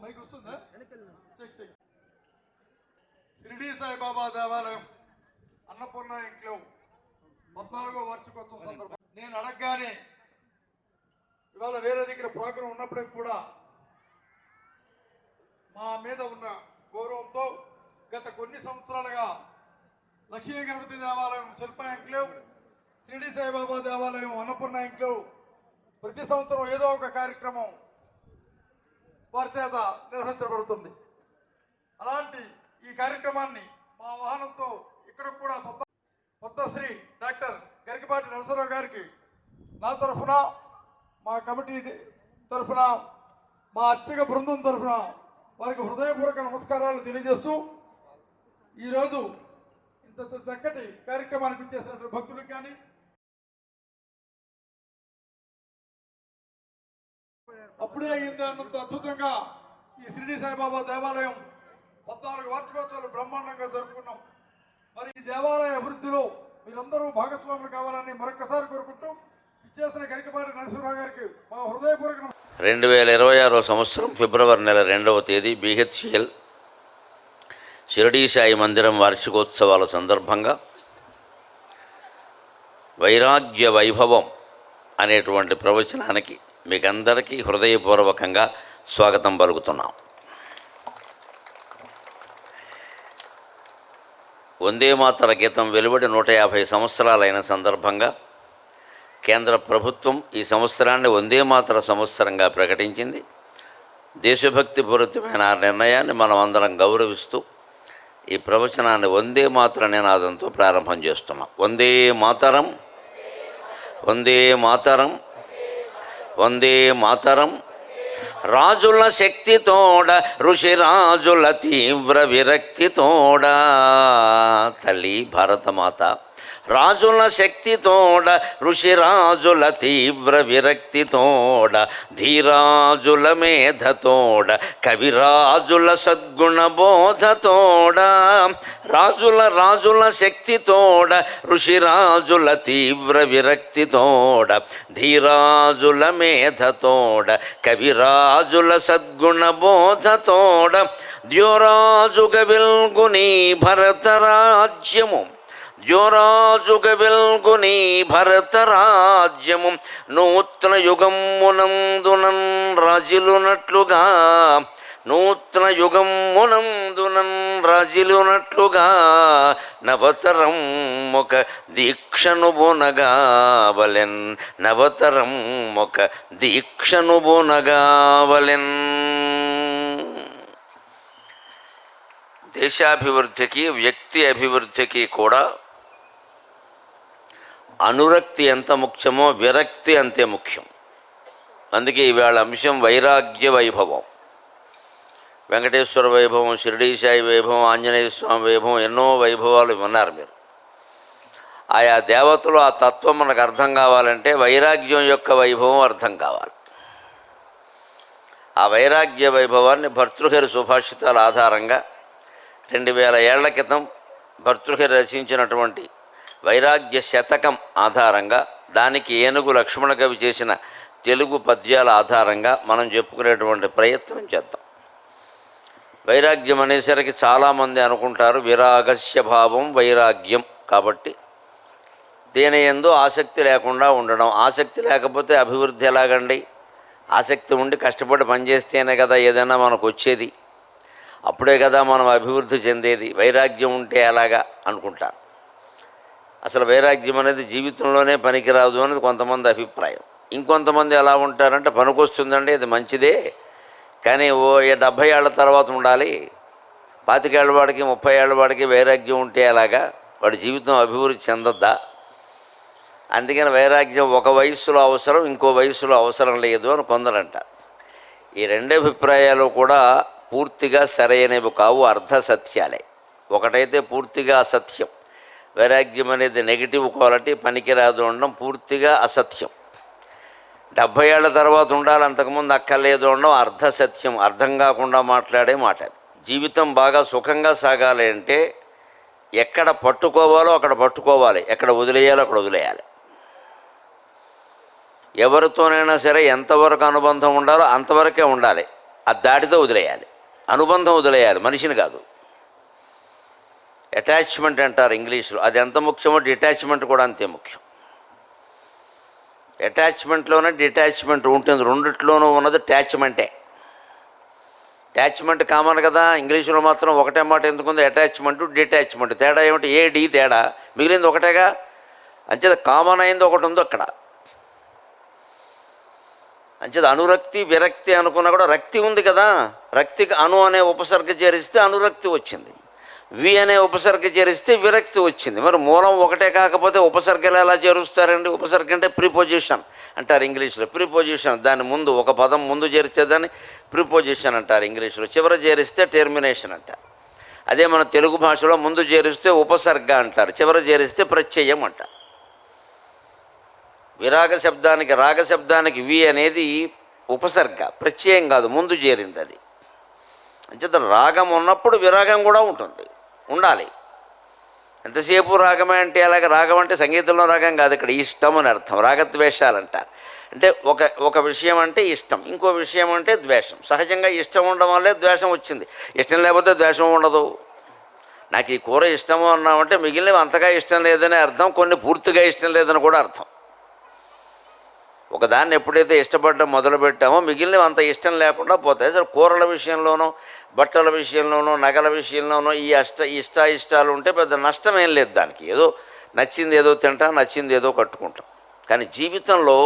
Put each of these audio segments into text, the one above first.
Mic వస్తుందా? Check check. Shirdi Saibaba దేవాలయం అన్నపూర్ణ ఇంట్లో 14వ వార్షికోత్సవం సందర్భంగా నేను అడగగానే ఇవాళ వేరే దగ్గర ప్రోగ్రాం ఉన్నప్పటికీ కూడా మా మీద ఉన్న గౌరవంతో గత కొన్ని సంవత్సరాలుగా లక్ష్మీ గణపతి దేవాలయం శిల్ప ఇంట్లో షిరిడి సాయిబాబా దేవాలయం అన్నపూర్ణ ఇంట్లో ప్రతి సంవత్సరం ఏదో ఒక కార్యక్రమం వారి చేత నిర్వహించబడుతుంది. అలాంటి ఈ కార్యక్రమాన్ని మా వాహనంతో ఇక్కడ కూడా పద్మశ్రీ డాక్టర్ గరికపాటి నరసరావు గారికి నా తరఫున, మా కమిటీ తరఫున, మా అర్చక బృందం తరఫున వారికి హృదయపూర్వక నమస్కారాలు తెలియజేస్తూ ఈరోజు ఇంత చక్కటి కార్యక్రమానికి ఇచ్చేసినటువంటి భక్తులకు కానీ అప్పుడే అన్నంత అద్భుతంగా ఈ షిరిడి సాయిబాబా దేవాలయం 14 వార్షికోత్సవాలు బ్రహ్మాండంగా జరుపుకున్నాం. మరి ఈ దేవాలయ అభివృద్ధిలో మీరందరూ భాగస్వాములు కావాలని మరొకసారి కోరుకుంటూ ఇచ్చేసిన గరికపాటి నరసింహరావు గారికి మా హృదయపూర్వక 2026 సంవత్సరం ఫిబ్రవరి నెల 2వ తేదీ BHCL షిరిడి సాయి మందిరం వార్షికోత్సవాల సందర్భంగా వైరాగ్య వైభవం అనేటువంటి ప్రవచనానికి మీకందరికీ హృదయపూర్వకంగా స్వాగతం పలుకుతున్నాం. వందే మాతర గీతం వెలువడి 150 సంవత్సరాలైన సందర్భంగా కేంద్ర ప్రభుత్వం ఈ సంవత్సరాన్ని వందే మాతర సంవత్సరంగా ప్రకటించింది. దేశభక్తి పూరితమైన ఆ నిర్ణయాన్ని మనం అందరం గౌరవిస్తూ ఈ ప్రవచనాన్ని వందే మాతర నినాదంతో ప్రారంభం చేస్తున్నాం. వందే మాతరం, వందే మాతరం, వందే మాతరం. రాజుల శక్తితోడ ఋషిరాజుల తీవ్ర విరక్తితోడ తల్లి భారతమాత రాజుల శక్తితోడ ఋషిరాజుల తీవ్ర విరక్తితోడ ధీరాజుల మేధతోడ కవిరాజుల సద్గుణ బోధతోడ రాజుల శక్తితోడ ఋషిరాజుల తీవ్ర విరక్తితోడ ధీరాజుల మేధతోడ కవిరాజుల సద్గుణ బోధతోడ ద్యోరాజుగ వెల్గుని భరతరాజ్యము జ్యోరాజుగ వెల్గుని భరతరాజ్యము నూతన యుగమునందునన్ రాజిలునట్లుగా నూతన యుగమునందునన్ రాజిలునట్లుగా నవతరం ఒక దీక్షను బొనగావలెన్ నవతరం ఒక దీక్షను బొనగావలెన్. దేశాభివృద్ధికి వ్యక్తి అభివృద్ధికి కూడా అనురక్తి ఎంత ముఖ్యమో విరక్తి అంతే ముఖ్యం. అందుకే ఇవాళ అంశం వైరాగ్య వైభవం. వెంకటేశ్వర వైభవం, షిరిడి సాయి వైభవం, ఆంజనేయ స్వామి వైభవం, ఎన్నో వైభవాలు విన్నారు మీరు. ఆయా దేవతలు ఆ తత్వం మనకు అర్థం కావాలంటే వైరాగ్యం యొక్క వైభవం అర్థం కావాలి. ఆ వైరాగ్య వైభవాన్ని భర్తృహరి సుభాషితాల ఆధారంగా 2000 ఏళ్ల క్రితం భర్తృహరి రచించినటువంటి వైరాగ్య శతకం ఆధారంగా, దానికి ఏనుగు లక్ష్మణ కవి చేసిన తెలుగు పద్యాల ఆధారంగా మనం చెప్పుకునేటువంటి ప్రయత్నం చేద్దాం. వైరాగ్యం అనేసరికి చాలామంది అనుకుంటారు విరాగస్య భావం వైరాగ్యం. కాబట్టి దేని యందు ఆసక్తి లేకుండా ఉండడం. ఆసక్తి లేకపోతే అభివృద్ధి ఎలాగండి? ఆసక్తి ఉండి కష్టపడి పనిచేస్తేనే కదా ఏదైనా మనకు వచ్చేది, అప్పుడే కదా మనం అభివృద్ధి చెందేది. వైరాగ్యం ఉంటే ఎలాగా అనుకుంటారు. అసలు వైరాగ్యం అనేది జీవితంలోనే పనికిరాదు అనేది కొంతమంది అభిప్రాయం. ఇంకొంతమంది ఎలా ఉంటారంటే పనికొస్తుందండి, అది మంచిదే, కానీ 70 ఏళ్ల తర్వాత ఉండాలి, 25 ఏళ్ల వాడికి 30 ఏళ్ల వాడికి వైరాగ్యం ఉంటే ఎలాగా, వాడి జీవితం అభివృద్ధి చెందద్దా? అందుకని వైరాగ్యం ఒక వయస్సులో అవసరం, ఇంకో వయస్సులో అవసరం లేదు అని కొందరంటారు. ఈ రెండు అభిప్రాయాలు కూడా పూర్తిగా సరైనవి కావు, అర్ధ సత్యాలే. ఒకటైతే పూర్తిగా అసత్యం. వైరాగ్యం అనేది నెగిటివ్ క్వాలిటీ, పనికిరాదు అనడం పూర్తిగా అసత్యం. 70 ఏళ్ల తర్వాత ఉండాలి, అంతకుముందు అక్కర్లేదు అనడం అర్ధ సత్యం, అర్థం కాకుండా మాట్లాడే మాట. జీవితం బాగా సుఖంగా సాగాలి అంటే ఎక్కడ పట్టుకోవాలో అక్కడ పట్టుకోవాలి, ఎక్కడ వదిలేయాలో అక్కడ వదిలేయాలి. ఎవరితోనైనా సరే ఎంతవరకు అనుబంధం ఉండాలో అంతవరకే ఉండాలి. ఆ దాటితో వదిలేయాలి, అనుబంధం వదిలేయాలి, మనిషిని కాదు. అటాచ్మెంట్ అంటారు ఇంగ్లీష్లో. అది ఎంత ముఖ్యమో డిటాచ్మెంట్ కూడా అంతే ముఖ్యం. అటాచ్మెంట్లోనే డిటాచ్మెంట్ ఉంటుంది, రెండిట్లోనూ ఉన్నది అటాచ్మెంటే. అటాచ్మెంట్ కామన్ కదా, ఇంగ్లీషులో మాత్రం ఒకటే మాట ఎందుకుంది, అటాచ్మెంట్ డిటాచ్మెంట్. తేడా ఏమిటి, ఏ డి తేడా, మిగిలింది ఒకటేగా. అంచేత కామన్ అయింది ఒకటి ఉంది అక్కడ. అంచేత అనురక్తి విరక్తి అనుకున్నా కూడా రక్తి ఉంది కదా, రక్తికి అను అనే ఉపసర్గ చేరిస్తే అనురక్తి వచ్చింది, వి అనే ఉపసర్గ చేరిస్తే విరక్తి వచ్చింది. మరి మూలం ఒకటే కాకపోతే ఉపసర్గలు ఎలా చేరుస్తారండి? ఉపసర్గ అంటే ప్రిపోజిషన్ అంటారు ఇంగ్లీష్లో. ప్రిపోజిషన్, దాని ముందు ఒక పదం ముందు చేర్చేదాన్ని ప్రిపోజిషన్ అంటారు ఇంగ్లీష్లో. చివర చేరిస్తే టెర్మినేషన్ అంటారు. అదే మన తెలుగు భాషలో ముందు చేరిస్తే ఉపసర్గ అంటారు, చివర చేరిస్తే ప్రత్యయం అంటారు. విరాగ శబ్దానికి రాగ శబ్దానికి వి అనేది ఉపసర్గ, ప్రత్యయం కాదు, ముందు చేరింది అది. అంచేత రాగం ఉన్నప్పుడు విరాగం కూడా ఉంటుంది, ఉండాలి. ఎంతసేపు రాగమే అంటే అలాగే, రాగం అంటే సంగీతంలో రాగం కాదు, ఇక్కడ ఇష్టం అని అర్థం. రాగద్వేషాలు అంటారు. అంటే ఒక విషయం అంటే ఇష్టం, ఇంకో విషయం అంటే ద్వేషం. సహజంగా ఇష్టం ఉండడం వల్లే ద్వేషం వచ్చింది, ఇష్టం లేకపోతే ద్వేషం ఉండదు. నాకు ఈ కూర ఇష్టము అన్నామంటే మిగిలినవి అంతగా ఇష్టం లేదని అర్థం, కొన్ని పూర్తిగా ఇష్టం లేదని కూడా అర్థం. ఒకదాన్ని ఎప్పుడైతే ఇష్టపడడం మొదలుపెట్టామో మిగిలినవి అంత ఇష్టం లేకుండా పోతాయి. సరే, కూరల విషయంలోనో బట్టల విషయంలోనో నగల విషయంలోనో ఈ ఇష్టాలు ఉంటే పెద్ద నష్టం ఏం లేదు దానికి. ఏదో నచ్చింది ఏదో తింటాం, నచ్చింది ఏదో కట్టుకుంటాం. కానీ జీవితంలో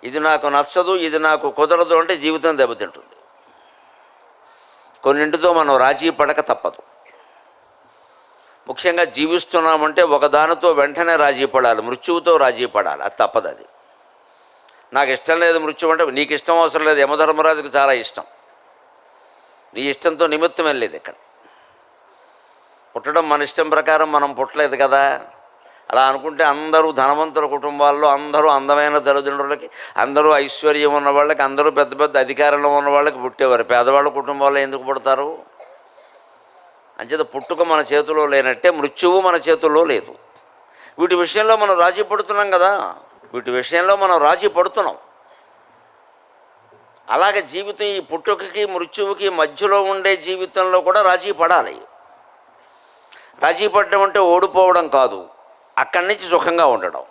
ఇది నాకు నచ్చదు, ఇది నాకు కుదరదు అంటే జీవితం దెబ్బతింటుంది. కొన్నింటితో మనం రాజీ పడక తప్పదు. ముఖ్యంగా జీవిస్తున్నామంటే ఒకదానితో వెంటనే రాజీ పడాలి, మృత్యువుతో రాజీ పడాలి, అది తప్పదు. అది నాకు ఇష్టం లేదు మృత్యు అంటే, నీకు ఇష్టం అవసరం లేదు, యమధర్మరాజుకి చాలా ఇష్టం. నీ ఇష్టంతో నిమిత్తం వెళ్ళలేదు ఇక్కడ. పుట్టడం మన ఇష్టం ప్రకారం మనం పుట్టలేదు కదా. అలా అనుకుంటే అందరూ ధనవంతుల కుటుంబాల్లో, అందరూ అందమైన తల్లిదండ్రులకి, అందరూ ఐశ్వర్యం ఉన్న వాళ్ళకి, అందరూ పెద్ద పెద్ద అధికారంలో ఉన్న వాళ్ళకి పుట్టేవారు. పేదవాళ్ళ కుటుంబాల్లో ఎందుకు పుడతారు? అంచేత పుట్టుక మన చేతిలో లేనట్టే మృత్యువు మన చేతుల్లో లేదు. వీటి విషయంలో మనం రాజీ పడుతున్నాం కదా, వీటి విషయంలో మనం రాజీ పడుతున్నాం. అలాగే జీవితం, ఈ పుట్టుకకి మృత్యువుకి మధ్యలో ఉండే జీవితంలో కూడా రాజీ పడాలి. రాజీ పడడం అంటే ఓడిపోవడం కాదు, అక్కడి నుంచి సుఖంగా ఉండడం.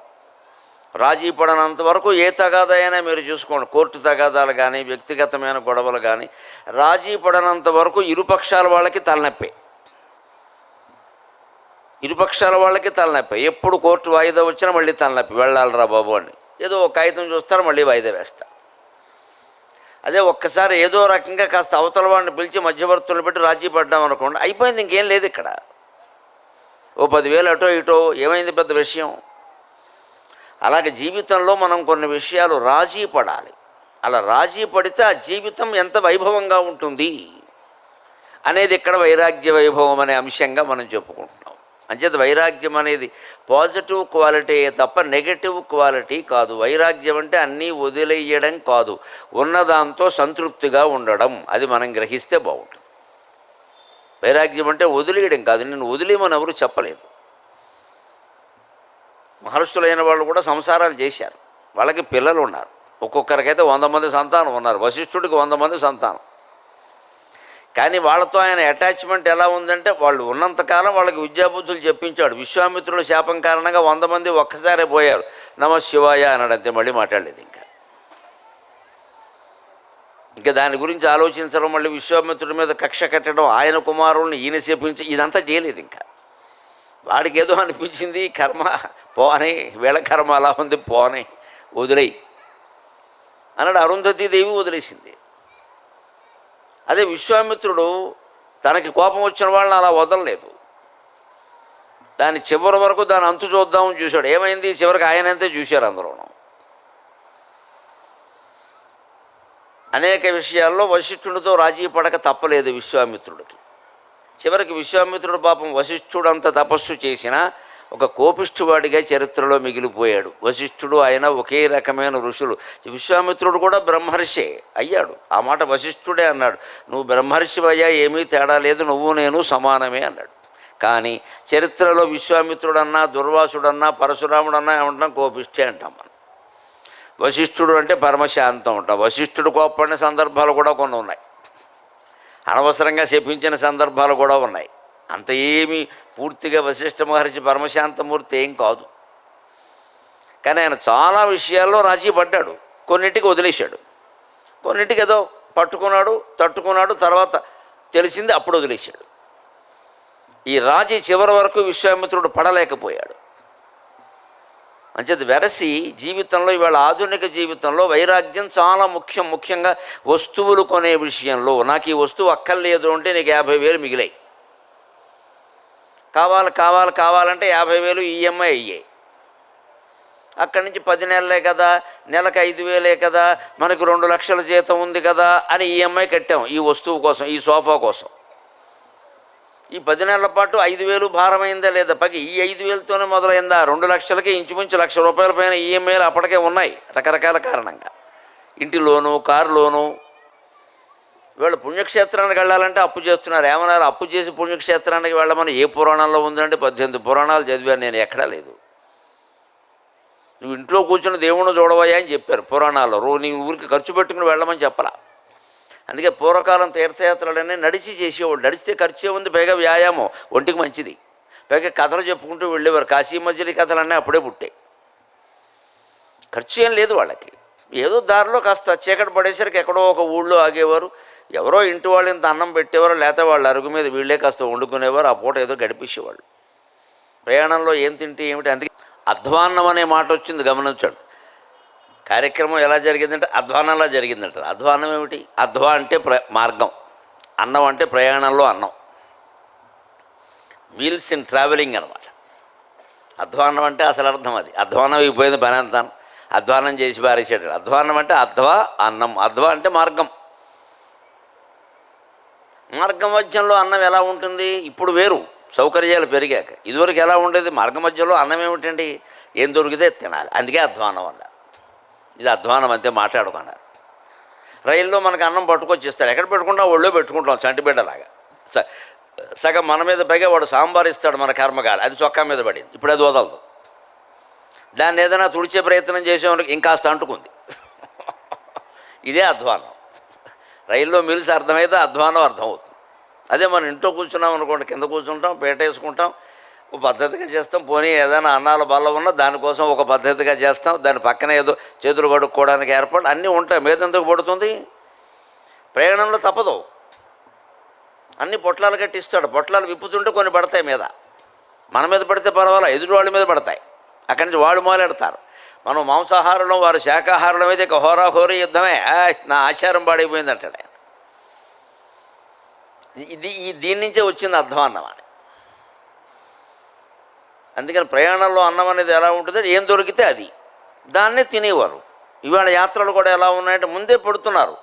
రాజీ పడనంత వరకు ఏ తగాదైనా మీరు చూసుకోండి, కోర్టు తగాదాలు కానీ వ్యక్తిగతమైన గొడవలు కానీ, రాజీ పడనంత వరకు ఇరుపక్షాల వాళ్ళకి తలనొప్పే. ఇరుపక్షాల వాళ్ళకి తలనొప్పి. ఎప్పుడు కోర్టు వాయిదా వచ్చినా మళ్ళీ తలనొప్పి, వెళ్ళాలిరా బాబు అని ఏదో ఒక కాగితం చూస్తారు, మళ్ళీ వాయిదా వేస్తారు. అదే ఒక్కసారి ఏదో రకంగా కాస్త అవతల వాడిని పిలిచి మధ్యవర్తులను పెట్టి రాజీ పడ్డాం అనుకోండి, అయిపోయింది, ఇంకేం లేదు ఇక్కడ. ఓ 10,000 అటో ఇటో ఏమైంది పెద్ద విషయం. అలాగే జీవితంలో మనం కొన్ని విషయాలు రాజీ పడాలి. అలా రాజీ పడితే ఆ జీవితం ఎంత వైభవంగా ఉంటుంది అనేది ఇక్కడ వైరాగ్య వైభవం అనే అంశంగా మనం చెప్పుకుంటున్నాం. అంచేత వైరాగ్యం అనేది పాజిటివ్ క్వాలిటీ తప్ప నెగటివ్ క్వాలిటీ కాదు. వైరాగ్యం అంటే అన్నీ వదిలేయడం కాదు, ఉన్నదాంతో సంతృప్తిగా ఉండడం. అది మనం గ్రహిస్తే బాగుంటుంది. వైరాగ్యం అంటే వదిలేయడం కాదు, నేను వదిలేయమని ఎవరు చెప్పలేదు. మహర్షులైన వాళ్ళు కూడా సంసారాలు చేశారు, వాళ్ళకి పిల్లలు ఉన్నారు. ఒక్కొక్కరికైతే 100 మంది సంతానం ఉన్నారు. వశిష్ఠుడికి 100 మంది సంతానం. కానీ వాళ్ళతో ఆయన అటాచ్మెంట్ ఎలా ఉందంటే, వాళ్ళు ఉన్నంతకాలం వాళ్ళకి విద్యాబుద్ధులు చెప్పించాడు. విశ్వామిత్రుడు శాపం కారణంగా 100 మంది ఒక్కసారే పోయారు. నమ శివాయ అన్నాడంతే, మళ్ళీ మాట్లాడలేదు. ఇంకా దాని గురించి ఆలోచించడం, మళ్ళీ విశ్వామిత్రుడి మీద కక్ష కట్టడం, ఆయన కుమారుల్ని ఈయన శపించి, ఇదంతా చేయలేదు. ఇంకా వాడికి ఏదో అనిపించింది, కర్మ పోనే, వీళ్ళ కర్మ అలా ఉంది, పోనే, వదిలేయి అన్నాడు. అరుంధతీదేవి వదిలేసింది. అదే విశ్వామిత్రుడు తనకి కోపం వచ్చిన వాళ్ళని అలా వదలలేదు. దాని చివరి వరకు దాని అంతు చూద్దామని చూశాడు. ఏమైంది, చివరికి ఆయనంతే చూశారు అందరూ. అనేక విషయాల్లో వశిష్ఠుడితో రాజీ పడక తప్పలేదు విశ్వామిత్రుడికి. చివరికి విశ్వామిత్రుడు పాపం వశిష్ఠుడంత తపస్సు చేసినా ఒక కోపిష్ఠువాడిగా చరిత్రలో మిగిలిపోయాడు. వశిష్ఠుడు ఆయన ఒకే రకమైన ఋషులు. విశ్వామిత్రుడు కూడా బ్రహ్మర్షే అయ్యాడు. ఆ మాట వశిష్ఠుడే అన్నాడు, నువ్వు బ్రహ్మర్షివయ్యా, ఏమీ తేడా లేదు, నువ్వు నేను సమానమే అన్నాడు. కానీ చరిత్రలో విశ్వామిత్రుడన్నా, దుర్వాసుడన్నా, పరశురాముడన్నా ఏమంటాం, కోపిష్ఠే అంటాం మనం. వశిష్ఠుడు అంటే పరమశాంతం ఉంటాం. వశిష్ఠుడు కోప్పడిన సందర్భాలు కూడా కొన్ని ఉన్నాయి. అనవసరంగా శపించిన సందర్భాలు కూడా ఉన్నాయి. అంత ఏమీ పూర్తిగా వశిష్ఠ మహర్షి పరమశాంతమూర్తి ఏం కాదు. కానీ ఆయన చాలా విషయాల్లో రాజీ పడ్డాడు. కొన్నింటికి వదిలేశాడు, కొన్నింటికి ఏదో పట్టుకున్నాడు, తట్టుకున్నాడు, తర్వాత తెలిసింది అప్పుడు వదిలేశాడు. ఈ రాజీ చివరి వరకు విశ్వామిత్రుడు పడలేకపోయాడు. అంచేది వెరసి జీవితంలో, ఇవాళ ఆధునిక జీవితంలో వైరాగ్యం చాలా ముఖ్యం. ముఖ్యంగా వస్తువులు కొనే విషయంలో, నాకు ఈ వస్తువు అక్కర్లేదు అంటే నీకు 50,000 మిగిలాయి, కావాలంటే 50,000 ఈఎంఐ అయ్యాయి. అక్కడి నుంచి 10 నెలలే కదా, నెలకు 5,000 కదా, మనకు 2 లక్షల జీతం ఉంది కదా అని ఈఎంఐ కట్టాం ఈ వస్తువు కోసం, ఈ సోఫా కోసం. ఈ 10 నెలల పాటు 5,000 భారమైందా లేదా? పైకి ఈ 5,000తోనే మొదలైందా? 2 లక్షలకి ఇంచుమించు ₹1,00,000 పైన ఈఎంఐలు అప్పటికే ఉన్నాయి రకరకాల కారణంగా. ఇంటి లోను, కారు లోను. వీళ్ళు పుణ్యక్షేత్రానికి వెళ్ళాలంటే అప్పు చేస్తున్నారు. ఏమన్నారు? అప్పు చేసి పుణ్యక్షేత్రానికి వెళ్ళమని ఏ పురాణంలో ఉందంటే 18 పురాణాలు చదివాను నేను, ఎక్కడా లేదు. నువ్వు ఇంట్లో కూర్చుని దేవుణ్ణి చూడవయ్యా అని చెప్పారు పురాణాల్లో. నీ ఊరికి ఖర్చు పెట్టుకుని వెళ్ళమని చెప్పలా. అందుకే పూర్వకాలం తీర్థయాత్రలన్నీ నడిచి చేసేవాళ్ళు. నడిస్తే ఖర్చే ఉంది, పైగా వ్యాయామం, ఒంటికి మంచిది. పైగా కథలు చెప్పుకుంటూ వెళ్ళేవారు. కాశీ మధ్యలో కథలన్నీ అప్పుడే పుట్టాయి. ఖర్చు ఏం లేదు వాళ్ళకి. ఏదో దారిలో కాస్త చీకటి పడేసరికి ఎక్కడో ఒక ఊళ్ళో ఆగేవారు, ఎవరో ఇంటి వాళ్ళు ఇంత అన్నం పెట్టేవారు, లేకపోతే వాళ్ళ అరుగు మీద వీళ్ళే కాస్త వండుకునేవారు. ఆ పూట ఏదో గడిపించేవాళ్ళు. ప్రయాణంలో ఏం తింటే ఏమిటి. అందుకే అధ్వాన్నం అనే మాట వచ్చింది, గమనించండి. కార్యక్రమం ఎలా జరిగిందంటే అధ్వానంలా జరిగిందంటారు. అధ్వానం ఏమిటి? అధ్వా అంటే మార్గం, అన్నం అంటే ప్రయాణంలో అన్నం, మీల్స్ ఇన్ ట్రావెలింగ్ అనమాట. అధ్వానం అంటే అసలు అర్థం అది. అధ్వానం అయిపోయింది పని అంతా, అధ్వానం చేసి బారేసాడు. అధ్వానం అంటే అధ్వా అన్నం. అధ్వా అంటే మార్గం. మార్గం మధ్యంలో అన్నం ఎలా ఉంటుంది? ఇప్పుడు వేరు, సౌకర్యాలు పెరిగాక. ఇదివరకు ఎలా ఉండేది? మార్గ మధ్యలో అన్నం ఏమిటండి? ఏం దొరికితే తినాలి. అందుకే అధ్వానం అన్నారు. ఇది అధ్వానం అంతే, మాట్లాడుకున్నారు. రైల్లో మనకు అన్నం పట్టుకొచ్చిస్తాడు. ఎక్కడ పెట్టుకుంటాం? ఒళ్ళో పెట్టుకుంటాం చంటిబిడ్డలాగా. సగం మన మీద పైగా వాడు సాంబార్ ఇస్తాడు, మన కర్మకాలి. అది చొక్కా మీద పడింది, ఇప్పుడు అది వదలదు. దాన్ని ఏదైనా తుడిచే ప్రయత్నం చేసేవాళ్ళకి ఇంకాస్త అంటుకుంది. ఇదే అధ్వానం. రైల్లో మీల్స్ అర్థమైతే అధ్వానం అర్థమవుతుంది. అదే మనం ఇంట్లో కూర్చున్నాం అనుకోండి, కింద కూర్చుంటాం, పేట వేసుకుంటాం, ఒక పద్ధతిగా చేస్తాం. పోనీ ఏదైనా అన్నాల బల్ల ఉన్నా దానికోసం ఒక పద్ధతిగా చేస్తాం. దాని పక్కన ఏదో చేతులు కడుక్కోవడానికి ఏర్పాటు అన్నీ ఉంటాయి. మీద ఎందుకు పడుతుంది? ప్రయాణంలో తప్పదు. అన్ని పొట్లాలు కట్టిస్తాడు. పొట్లాలు విప్పుతుంటే కొన్ని పడతాయి మీద. మన మీద పడితే పర్వాలా, ఎదుటి వాళ్ళ మీద పడతాయి. అక్కడి నుంచి వాళ్ళు మొదలెడతారు. మనం మాంసాహారులం, వారు శాకాహారులం అయితే ఇక హోరాహోరీ యుద్ధమే. నా ఆచారం పాడైపోయింది అంటాడు ఆయన. దీని నుంచే వచ్చింది అధ్వాన్నం అని. అందుకని ప్రయాణంలో అన్నం అనేది ఎలా ఉంటుందో, ఏం దొరికితే అది దాన్నే తినేవారు. ఇవాళ యాత్రలు కూడా ఎలా ఉన్నాయంటే ముందే పెడుతున్నారు.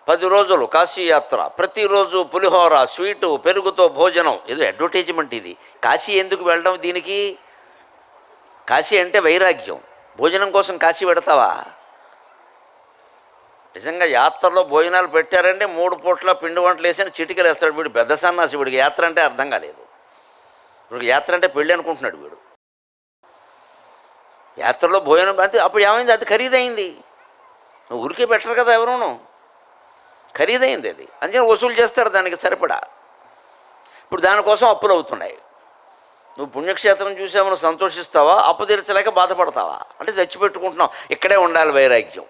10 రోజులు కాశీ యాత్ర, ప్రతిరోజు పులిహోర, స్వీటు, పెరుగుతో భోజనం. ఏదో అడ్వర్టైజ్మెంట్ ఇది. కాశీ ఎందుకు వెళ్ళడం దీనికి? కాశీ అంటే వైరాగ్యం. భోజనం కోసం కాశీ పెడతావా? నిజంగా యాత్రలో భోజనాలు పెట్టారంటే 3 పూట్ల పిండి వంటలు వేసి చిటికలు వేస్తాడు వీడు. పెద్ద సన్నాసి వీడికి యాత్ర అంటే అర్థం కాలేదు. వీడికి యాత్ర అంటే పెళ్ళి అనుకుంటున్నాడు వీడు. యాత్రలో భోజనం అంటే అప్పుడు ఏమైంది? అది ఖరీదైంది. ఊరికే పెట్టరు కదా ఎవరును, ఖరీదైంది అది. అందుకని వసూలు చేస్తారు దానికి సరిపడా. ఇప్పుడు దానికోసం అప్పులు అవుతున్నాయి. నువ్వు పుణ్యక్షేత్రం చూసామని సంతోషిస్తావా? అప్పు తీర్చలేక బాధపడతావా? అంటే తెచ్చిపెట్టుకుంటున్నావు. ఇక్కడే ఉండాలి వైరాగ్యం.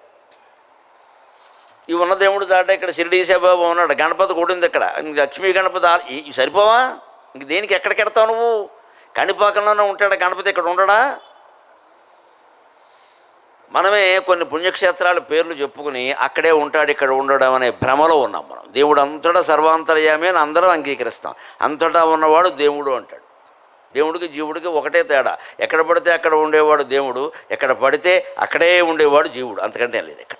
ఈ ఉన్న దేవుడు దాట ఇక్కడ షిరిడీ సాయిబాబా ఉన్నాడు, గణపతి కూడా ఉంది ఇక్కడ, లక్ష్మీ గణపతి. ఇవి సరిపోవా? ఇంక దేనికి ఎక్కడికెడతావు నువ్వు? కాణిపాకంలోనే ఉంటాడా గణపతి, ఇక్కడ ఉండడా? మనమే కొన్ని పుణ్యక్షేత్రాల పేర్లు చెప్పుకుని అక్కడే ఉంటాడు ఇక్కడ ఉండడం అనే భ్రమలో ఉన్నాం మనం. దేవుడు అంతటా సర్వాంతర్యామి అని అందరం అంగీకరిస్తాం. అంతటా ఉన్నవాడు దేవుడు అంటాడు. దేవుడికి జీవుడికి ఒకటే తేడా. ఎక్కడ పడితే అక్కడ ఉండేవాడు దేవుడు, ఎక్కడ పడితే అక్కడే ఉండేవాడు జీవుడు. అంతకంటే ఏం లేదు ఇక్కడ.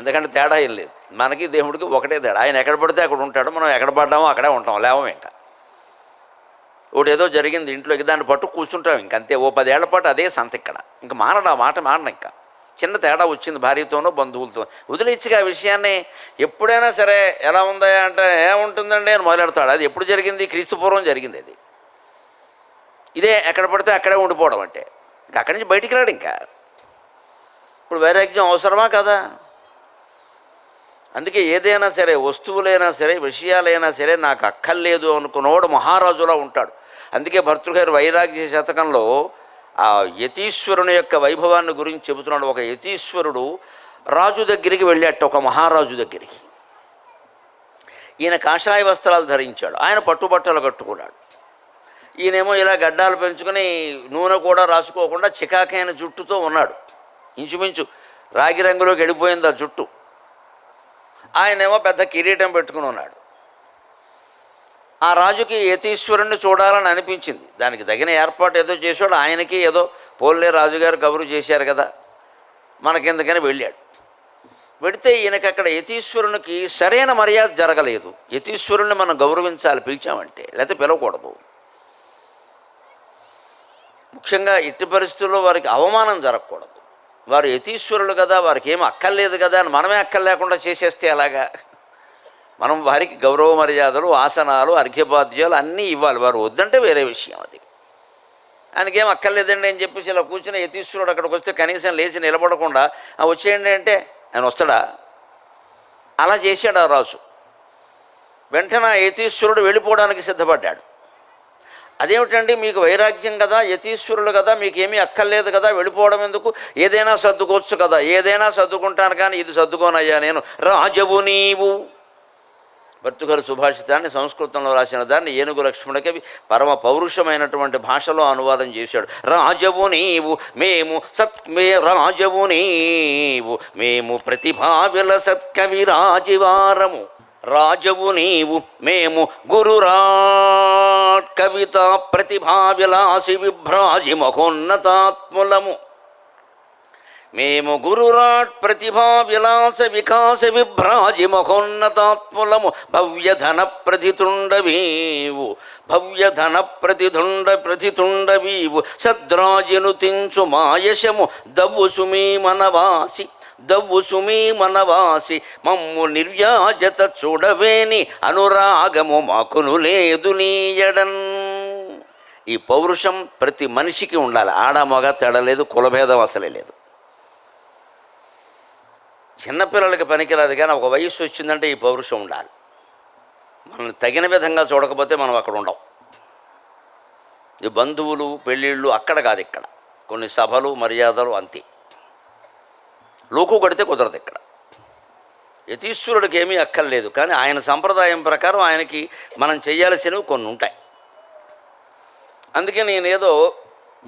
ఎందుకంటే తేడా ఏం లేదు. మనకి దేవుడికి ఒకటే తేడా. ఆయన ఎక్కడ పడితే అక్కడ ఉంటాడు, మనం ఎక్కడ పడ్డామో అక్కడే ఉంటాం, లేవమే. ఇంకా ఒకటి ఏదో జరిగింది ఇంట్లోకి, దాన్ని పట్టు కూర్చుంటాం ఇంకంతే. ఓ 10 ఏళ్ల పాటు అదే సంత ఇక్కడ. ఇంకా మానడు, ఆ మాట మానడు. ఇంకా చిన్న తేడా వచ్చింది భార్యతోనో బంధువులతో, వదిలేచ్చిగా ఆ విషయాన్ని. ఎప్పుడైనా సరే ఎలా ఉందా అంటే ఏముంటుందండి అని మొదలెడతాడు. అది ఎప్పుడు జరిగింది? క్రీస్తు పూర్వం జరిగింది అది. ఇదే ఎక్కడ పడితే అక్కడే ఉండిపోవడం అంటే ఇంకా అక్కడి నుంచి బయటికి రాడు. ఇంకా ఇప్పుడు వైరాగ్యం అవసరమా కదా? అందుకే ఏదైనా సరే, వస్తువులైనా సరే, విషయాలైనా సరే నాకు అక్కర్లేదు అనుకున్నవాడు మహారాజులా ఉంటాడు. అందుకే భర్తృహరి వైరాగ్య శతకంలో ఆ యతీశ్వరుని యొక్క వైభవాన్ని గురించి చెబుతున్నాడు. ఒక యతీశ్వరుడు రాజు దగ్గరికి వెళ్ళాట, ఒక మహారాజు దగ్గరికి. ఈయన కాషాయ వస్త్రాలు ధరించాడు, ఆయన పట్టుబట్టలు కట్టుకున్నాడు. ఈయనేమో ఇలా గడ్డాలు పెంచుకొని నూనె కూడా రాసుకోకుండా చికాకైన జుట్టుతో ఉన్నాడు. ఇంచుమించు రాగి రంగులోకి వెళ్ళిపోయింది ఆ జుట్టు. ఆయనేమో పెద్ద కిరీటం పెట్టుకుని ఉన్నాడు. ఆ రాజుకి యతీశ్వరుణ్ణి చూడాలని అనిపించింది. దానికి తగిన ఏర్పాటు ఏదో చేశాడు. ఆయనకి ఏదో పోన్లే రాజుగారు కబురు చేశారు కదా మనకెందుకని వెళ్ళాడు. వెడితే ఈయనకి అక్కడ యతీశ్వరునికి సరైన మర్యాద జరగలేదు. యతీశ్వరుణ్ణి మనం గౌరవించాలి పిలిచామంటే, లేకపోతే పిలవకూడదు. ముఖ్యంగా ఇట్టి పరిస్థితుల్లో వారికి అవమానం జరగకూడదు. వారు యతీశ్వరులు కదా, వారికి ఏమి అక్కర్లేదు కదా అని మనమే అక్కర్లేకుండా చేసేస్తే అలాగా. మనం వారికి గౌరవ మర్యాదలు, ఆసనాలు, అర్ఘ్యపాద్యాలు అన్నీ ఇవ్వాలి. వారు వద్దంటే వేరే విషయం. అది ఆయనకేం అక్కర్లేదండి అని చెప్పేసి ఇలా కూర్చుని యతీశ్వరుడు అక్కడికి వస్తే కనీసం లేచి నిలబడకుండా వచ్చేయండి అంటే ఆయన వస్తాడా? అలా చేశాడు ఆ రాజు. వెంటనే యతీశ్వరుడు వెళ్ళిపోవడానికి సిద్ధపడ్డాడు. అదేమిటండి, మీకు వైరాగ్యం కదా, యతీశ్వరులు కదా, మీకేమీ అక్కర్లేదు కదా, వెళ్ళిపోవడం ఎందుకు? ఏదైనా సర్దుకోవచ్చు కదా. ఏదైనా సర్దుకుంటాను కానీ ఇది సర్దుకోనయ్యా నేను. రాజవు నీవు. భర్తృహరి సుభాషితాన్ని సంస్కృతంలో రాసిన దాన్ని ఏనుగు లక్ష్మణకవి పరమ పౌరుషమైనటువంటి భాషలో అనువాదం చేశాడు. రాజవు నీవు మేము రాజవు నీవు మేము ప్రతిభావిల సత్కవి రాజివారము. రాజవు నీవు మేము గురురాట్ కవిత ప్రతిభావిలాసి విభ్రాజి మహోన్నతాత్ములము. మేము గురురాట్ ప్రతిభా విలాస వికాస విభ్రాజి మహోన్నతాత్ములము. భవ్యధన ప్రతితుండవీవు భవ్యధన ప్రతితుండవీవు సద్రాజును తించు మాయశము దవ్వు సుమీ మనవాసి దవ్వు సుమీ మనవాసి మమ్ము నిర్వ్యాజత చూడవేని అనురాగము మాకును లేదు నీయడన్. ఈ పౌరుషం ప్రతి మనిషికి ఉండాలి. ఆడ మగ తేడలేదు, కులభేదం అసలే లేదు. చిన్నపిల్లలకి పనికిరాదు కానీ ఒక వయస్సు వచ్చిందంటే ఈ పౌరుషం ఉండాలి. మనం తగిన విధంగా చూడకపోతే మనం అక్కడ ఉండం. ఈ బంధువులు, పెళ్ళిళ్ళు అక్కడ కాదు, ఇక్కడ కొన్ని సభలు, మర్యాదలు అంతే. లోకు కొడితే కుదరదు ఇక్కడ. యతీశ్వరుడికి ఏమీ అక్కర్లేదు కానీ ఆయన సంప్రదాయం ప్రకారం ఆయనకి మనం చేయాల్సినవి కొన్ని ఉంటాయి. అందుకే నేనేదో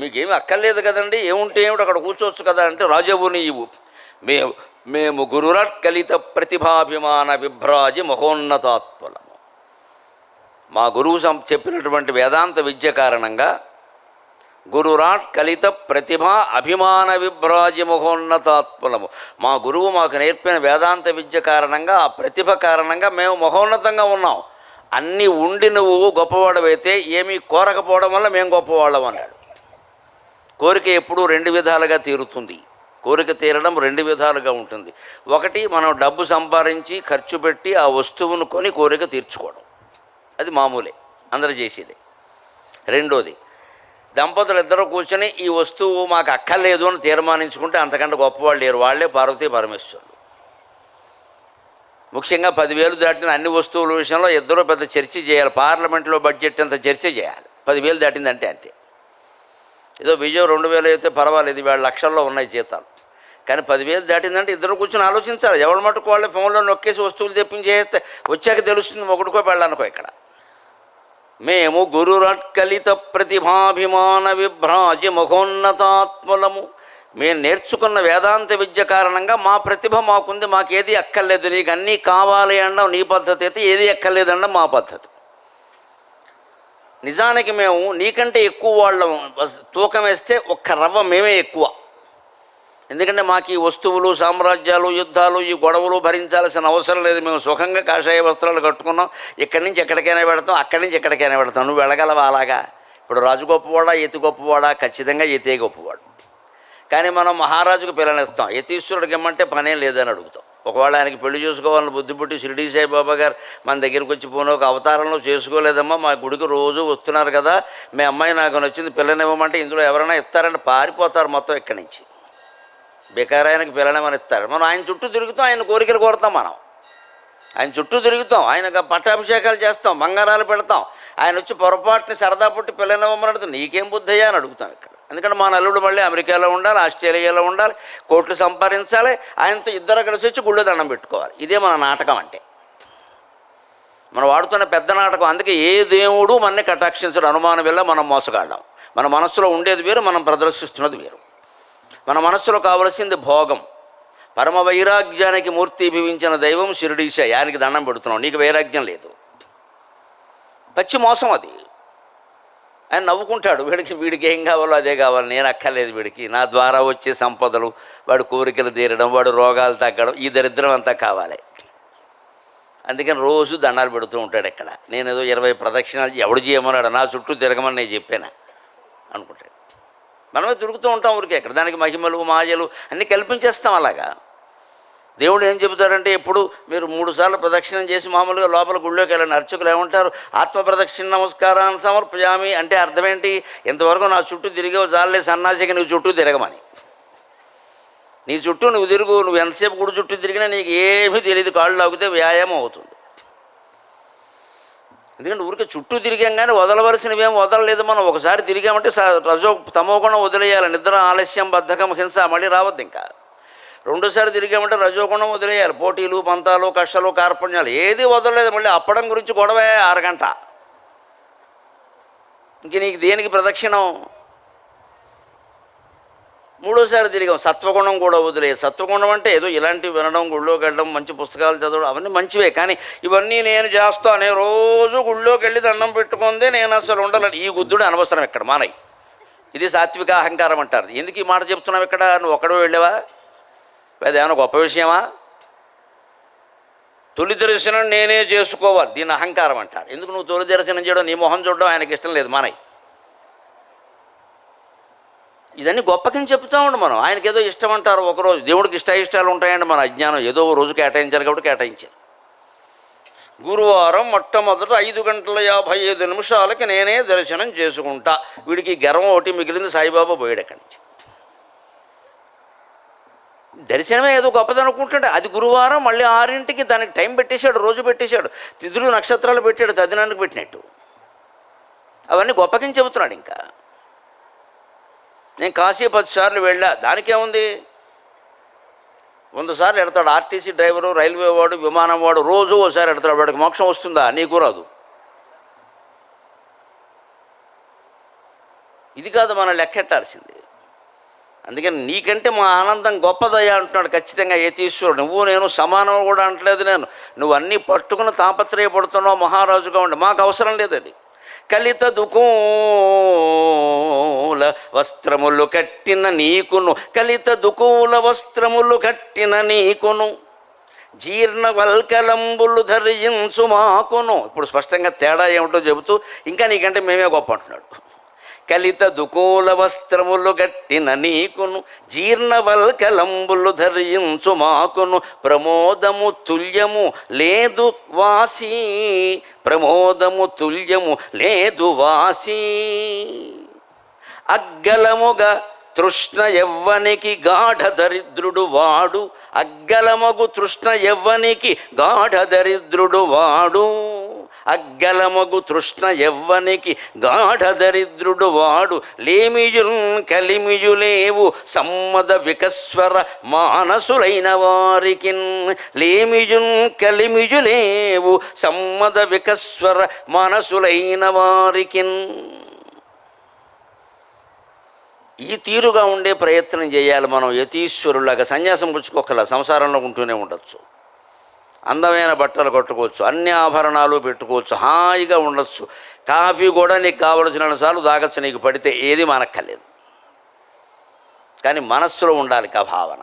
మీకేమీ అక్కర్లేదు కదండి, ఏముంటే ఏమిటి అక్కడ కూర్చోవచ్చు కదా అంటే, రాజవు నీవు మేము గురురాట్ కలిత ప్రతిభాభిమాన విభ్రాజి మహోన్నతాత్ములము. మా గురువు చెప్పినటువంటి వేదాంత విద్య కారణంగా గురురాట్ కలిత ప్రతిభా అభిమాన విభ్రాజి మహోన్నతాత్ములము. మా గురువు మాకు నేర్పిన వేదాంత విద్య కారణంగా, ఆ ప్రతిభ కారణంగా మేము మహోన్నతంగా ఉన్నాం. అన్నీ ఉండి నువ్వు గొప్పవాడవైతే ఏమీ కోరకపోవడం వల్ల మేము గొప్పవాళ్ళం అన్నాడు. కోరిక ఎప్పుడూ రెండు విధాలుగా తీరుతుంది. కోరిక తీరడం రెండు విధాలుగా ఉంటుంది. ఒకటి, మనం డబ్బు సంపాదించి ఖర్చు పెట్టి ఆ వస్తువును కొని కోరిక తీర్చుకోవడం, అది మామూలే, అందరూ చేసేది. రెండోది, దంపతులు ఇద్దరు కూర్చొని ఈ వస్తువు మాకు అక్కర్లేదు అని తీర్మానించుకుంటే అంతకంటే గొప్పవాళ్ళు లేరు. వాళ్ళే పార్వతీ పరమేశ్వరులు. ముఖ్యంగా 10,000 దాటిన అన్ని వస్తువుల విషయంలో ఇద్దరూ పెద్ద చర్చ చేయాలి. పార్లమెంట్లో బడ్జెట్ అంత చర్చ చేయాలి. 10,000 దాటిందంటే అంతే. ఏదో విజయం 2,000 అయితే పర్వాలేదు, వేళ లక్షల్లో ఉన్నాయి జీతాలు. కానీ 10,000 దాటిందంటే ఇద్దరు కూర్చొని ఆలోచించాలి. ఎవరి మటుకు వాళ్ళే ఫోన్లో నొక్కేసి వస్తువులు తెప్పించేస్తే వచ్చాక తెలుస్తుంది ఒకటికో పెళ్ళానుకో. ఇక్కడ మేము గురురాట్ కలిత ప్రతిభాభిమాన విభ్రాజి మహోన్నతాత్ములము. మేము నేర్చుకున్న వేదాంత విద్య కారణంగా మా ప్రతిభ మాకుంది, మాకేది అక్కర్లేదు. నీకు అన్నీ కావాలి అనడం నీ పద్ధతి అయితే, ఏది అక్కర్లేదు అనడం మా పద్ధతి. నిజానికి మేము నీకంటే ఎక్కువ వాళ్ళం. తూకం వేస్తే ఒక్క రవ్వ మేమే ఎక్కువ. ఎందుకంటే మాకు ఈ వస్తువులు, సామ్రాజ్యాలు, యుద్ధాలు, ఈ గొడవలు భరించాల్సిన అవసరం లేదు. మేము సుఖంగా కాషాయ వస్త్రాలు కట్టుకున్నాం. ఇక్కడి నుంచి ఎక్కడికైనా పెడతాం, అక్కడి నుంచి ఎక్కడికైనా పెడతాం. నువ్వు వెళ్ళగలవా అలాగా? ఇప్పుడు రాజు గొప్పవాడా, యతి గొప్పవాడా? ఖచ్చితంగా యతే గొప్పవాడు. కానీ మనం మహారాజుకు పిల్లనిస్తాం, యతీశ్వరుడికి ఇమ్మంటే పనేం లేదని అడుగుతాం. ఒకవేళ ఆయనకి పెళ్లి చేసుకోవాలని బుద్ధి పుట్టి షిరిడీ సాయిబాబా గారు మన దగ్గరికి వచ్చి పోనీ ఒక అవతారంలో చేసుకోలేదమ్మా, మా గుడికి రోజు వస్తున్నారు కదా, మీ అమ్మాయి నాకు నచ్చింది, పిల్లనివ్వమంటే ఇందులో ఎవరైనా ఇస్తారంటే పారిపోతారు మొత్తం ఇక్కడి నుంచి. బేకారాయనకి పిల్లనేమని ఇస్తారు. మనం ఆయన చుట్టూ తిరుగుతాం, ఆయన కోరికలు కోరుతాం మనం. ఆయన చుట్టూ తిరుగుతాం, ఆయనకు పట్టాభిషేకాలు చేస్తాం, బంగారాలు పెడతాం. ఆయన వచ్చి పొరపాటుని సరదా పుట్టి పిల్లనివ్వమని అడుగుతాం, నీకేం బుద్ధయ్యా అని అడుగుతాం ఇక్కడ. ఎందుకంటే మా నల్లుడు మళ్ళీ అమెరికాలో ఉండాలి, ఆస్ట్రేలియాలో ఉండాలి, కోట్లు సంపాదించాలి, ఆయనతో ఇద్దరు కలిసి వచ్చి గుళ్ళో దండం పెట్టుకోవాలి. ఇదే మన నాటకం అంటే, మనం వాడుతున్న పెద్ద నాటకం. అందుకే ఏ దేవుడు మనని కటాక్షించడం అనుమానం వల్ల మనం మోసగాళ్ళం. మన మనస్సులో ఉండేది వేరు, మనం ప్రదర్శిస్తున్నది వేరు. మన మనస్సులో కావలసింది భోగం. పరమ వైరాగ్యానికి మూర్తి భవించిన దైవం షిరిడీశ, ఆయనకి దండం పెడుతున్నాం, నీకు వైరాగ్యం లేదు. పచ్చి మోసం అది. ఆయన నవ్వుకుంటాడు, వీడికి ఏం కావాలో అదే కావాలి, నేను అక్కర్లేదు వీడికి, నా ద్వారా వచ్చే సంపదలు, వాడు కోరికలు తీరడం, వాడు రోగాలు తగ్గడం, ఈ దరిద్రం అంతా కావాలి. అందుకని రోజు దండాలు పెడుతూ ఉంటాడు. ఇక్కడ నేనేదో 20 ప్రదక్షిణాలు ఎవడు చేయమన్నాడు, నా చుట్టూ తిరగమని నేను చెప్పాను అనుకుంటాడు. మనమే తిరుగుతూ ఉంటాం ఊరికే. ఇక్కడ దానికి మహిమలు మాయలు అన్నీ కల్పించేస్తాం. అలాగా దేవుడు ఏం చెబుతారంటే, ఎప్పుడు మీరు 3 సార్లు ప్రదక్షిణం చేసి మామూలుగా లోపల గుళ్ళోకి వెళ్ళండి. అర్చకులు ఏమంటారు, ఆత్మ ప్రదక్షిణ నమస్కారాన్ని సమర్పయామి అంటే అర్థం ఏంటి, ఇంతవరకు నా చుట్టూ తిరిగేవు జాలే సన్నాసికి నువ్వు చుట్టూ తిరగమని. నీ చుట్టూ నువ్వు తిరుగు, నువ్వు ఎంతసేపు గుడి చుట్టూ తిరిగినా నీకు ఏమీ తెలియదు, కాళ్ళు లాగితే వ్యాయామం అవుతుంది. ఎందుకంటే ఊరికే చుట్టూ తిరిగాం కానీ వదలవలసినవేం వదలలేదు. మనం ఒకసారి తిరిగామంటే తమోగుణం వదిలేయాలి, నిద్ర, ఆలస్యం, బద్ధకం, హింస మళ్ళీ రావద్దు. ఇంకా రెండోసారి తిరిగామంటే రజోగుణం వదిలేయాలి, పోటీలు, పంతాలు, కష్టాలు, కార్పణ్యాలు ఏది వదలలేదు. మళ్ళీ అప్పడం గురించి గొడవే 6 గంట. ఇంక నీకు దేనికి ప్రదక్షిణం? మూడోసారి తిరిగాం, సత్వగుణం కూడా వదిలే. సత్వగుణం అంటే ఏదో ఇలాంటివి వినడం, గుళ్ళోకి వెళ్ళడం, మంచి పుస్తకాలు చదవడం, అవన్నీ మంచివే. కానీ ఇవన్నీ నేను చేస్తానే, రోజు గుళ్ళోకి వెళ్ళి దండం పెట్టుకుందే నేను అసలు ఉండాలని, ఈ గుద్దుడు అనవసరం ఇక్కడ మానయ్య. ఇది సాత్విక అహంకారం అంటారు. ఎందుకు ఈ మాట చెప్తున్నావు ఇక్కడ? నువ్వు ఒక్కడో వెళ్ళావా? అదేమన్నా గొప్ప విషయమా? తొలి దర్శనం నేనే చేసుకోవాలి, దీన్ని అహంకారం అంటారు. ఎందుకు నువ్వు తొలి దర్శనం చేయడం, నీ మొహం చూడడం ఆయనకి ఇష్టం లేదు మానయ్య. ఇదన్నీ గొప్పకని చెప్తూ ఉండు మనం. ఆయనకి ఏదో ఇష్టం అంటారు ఒకరోజు, దేవుడికి ఇష్టాలు ఉంటాయండి. మన అజ్ఞానం ఏదో రోజు కేటాయించారు కాబట్టి కేటాయించారు. గురువారం మొట్టమొదట 5:55 నేనే దర్శనం చేసుకుంటా. వీడికి గర్వం ఒకటి మిగిలింది, సాయిబాబా పోయాడు అక్కడి నుంచి. దర్శనమే ఏదో గొప్పదనుకుంటాడు. అది గురువారం మళ్ళీ 6ంటికి దానికి టైం పెట్టేశాడు, రోజు పెట్టేశాడు, తిథులు నక్షత్రాలు పెట్టాడు, తదినానికి పెట్టినట్టు. అవన్నీ గొప్పకని చెబుతున్నాడు. ఇంకా నేను కాశీ 10 సార్లు వెళ్ళా, దానికేముంది? 100 సార్లు ఎడతాడు. ఆర్టీసీ డ్రైవరు, రైల్వే వాడు, విమానం వాడు రోజు ఓసారి ఎడతాడు. వాడికి మోక్షం వస్తుందా? నీకు రాదు. ఇది కాదు మనం లెక్కెట్టాల్సింది. అందుకని నీకంటే మా ఆనందం గొప్పదయ్యా అంటున్నాడు ఖచ్చితంగా యతీశ్వరుడు. నువ్వు నేను సమానం కూడా అంటలేదు నేను. నువ్వు అన్నీ పట్టుకుని తాపత్రయపడుతున్నావు మహారాజుగా ఉండి, మాకు అవసరం లేదు అది. కలిత దుకూల వస్త్రములు కట్టిన నీకును, కలిత దుకూల వస్త్రములు కట్టిన నీకును, జీర్ణ వల్కలంబులు ధరించు మాకును. ఇప్పుడు స్పష్టంగా తేడా ఏమిటో చెబుతూ ఇంకా నీకంటే మేమే గొప్ప అంటున్నాడు. కలిత దుకూల వస్త్రములు గట్టిన నీకును, జీర్ణవల్కలంబులు ధరించు మాకును, ప్రమోదము తుల్యము లేదు వాసి, ప్రమోదము తుల్యము లేదు వాసి. అగ్గలముగా తృష్ణ యవ్వనికి గాఢ దరిద్రుడు వాడు, అగ్గలమగు తృష్ణ యవ్వనికి గాఢ దరిద్రుడు వాడు, అగ్గలమగు తృష్ణ యవ్వనికి గాఢ దరిద్రుడు వాడు. లేమియున్ కలిమియులేవు సమ్మద వికస్వర మానసులైన వారికిన్, లేమియున్ కలిమియులేవు సమ్మద వికస్వర మనసులైన వారికిన్. ఈ తీరుగా ఉండే ప్రయత్నం చేయాలి మనం. యతీశ్వరులాగా సన్యాసం పుచ్చుకోకల సంసారంలో ఉంటూనే ఉండొచ్చు, అందమైన బట్టలు కట్టుకోవచ్చు, అన్ని ఆభరణాలు పెట్టుకోవచ్చు, హాయిగా ఉండొచ్చు. కాఫీ కూడా నీకు కావలసినన్ని సార్లు తాగొచ్చు, నీకు పడితే ఏది మనక్కర్లేదు. కానీ మనస్సులో ఉండాలి ఆ భావన.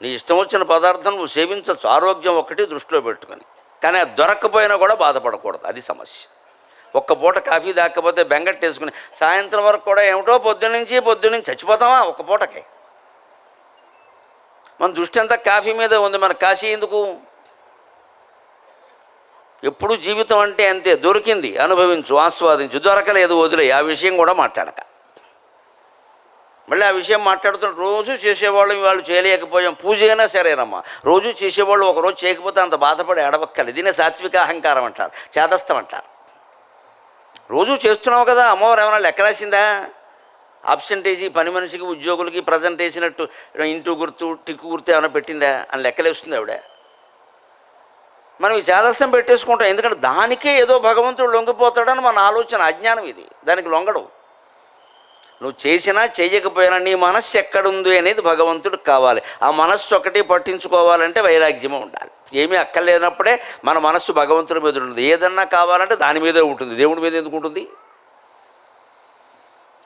నీ ఇష్టం వచ్చిన పదార్థం నువ్వు సేవించవచ్చు, ఆరోగ్యం ఒక్కటి దృష్టిలో పెట్టుకొని. కానీ అది దొరక్కపోయినా కూడా బాధపడకూడదు, అది సమస్య. ఒక్క పూట కాఫీ దాక్కపోతే బెంగట్టేసుకుని సాయంత్రం వరకు కూడా ఏమిటో పొద్దున్నుంచి చచ్చిపోతామా ఒక్క పూటకే. మన దృష్టి అంతా కాఫీ మీదే ఉంది, మన కాశీ ఎందుకు? ఎప్పుడు జీవితం అంటే అంతే, దొరికింది అనుభవించు, ఆస్వాదించు, దొరకలేదు వదిలే, ఆ విషయం కూడా మాట్లాడక. మళ్ళీ ఆ విషయం మాట్లాడుతున్న రోజు చేసేవాళ్ళు వాళ్ళు చేయలేకపోయాం, పూజ అయినా సరేనమ్మా, రోజు చేసేవాళ్ళు ఒకరోజు చేయకపోతే అంత బాధపడి ఏడవక్కర్లేదు. దీనే సాత్విక అహంకారం అంటారు, చేదస్థం అంటారు. రోజు చేస్తున్నావు కదా, అమ్మవారు ఏమైనా లెక్క రాసిందా? ఆబ్సెంటేజీ పని మనిషికి ఉద్యోగులకి ప్రజెంట్ వేసినట్టు ఇంటూ గుర్తు టిక్కు గుర్తు ఏమైనా పెట్టిందా అని లెక్కలేస్తుంది ఆవిడ. మనం ఈ చేదస్థం పెట్టేసుకుంటాం, ఎందుకంటే దానికే ఏదో భగవంతుడు లొంగిపోతాడని మన ఆలోచన, అజ్ఞానం ఇది. దానికి లొంగడు. నువ్వు చేసినా చేయకపోయినా నీ మనస్సు ఎక్కడుంది అనేది భగవంతుడికి కావాలి. ఆ మనస్సు ఒకటి పట్టించుకోవాలంటే వైరాగ్యమే ఉండాలి. ఏమీ అక్కర్లేనప్పుడే మన మనస్సు భగవంతుడి మీద ఉంటుంది. ఏదన్నా కావాలంటే దాని మీదే ఉంటుంది, దేవుడి మీద ఎందుకు ఉంటుంది?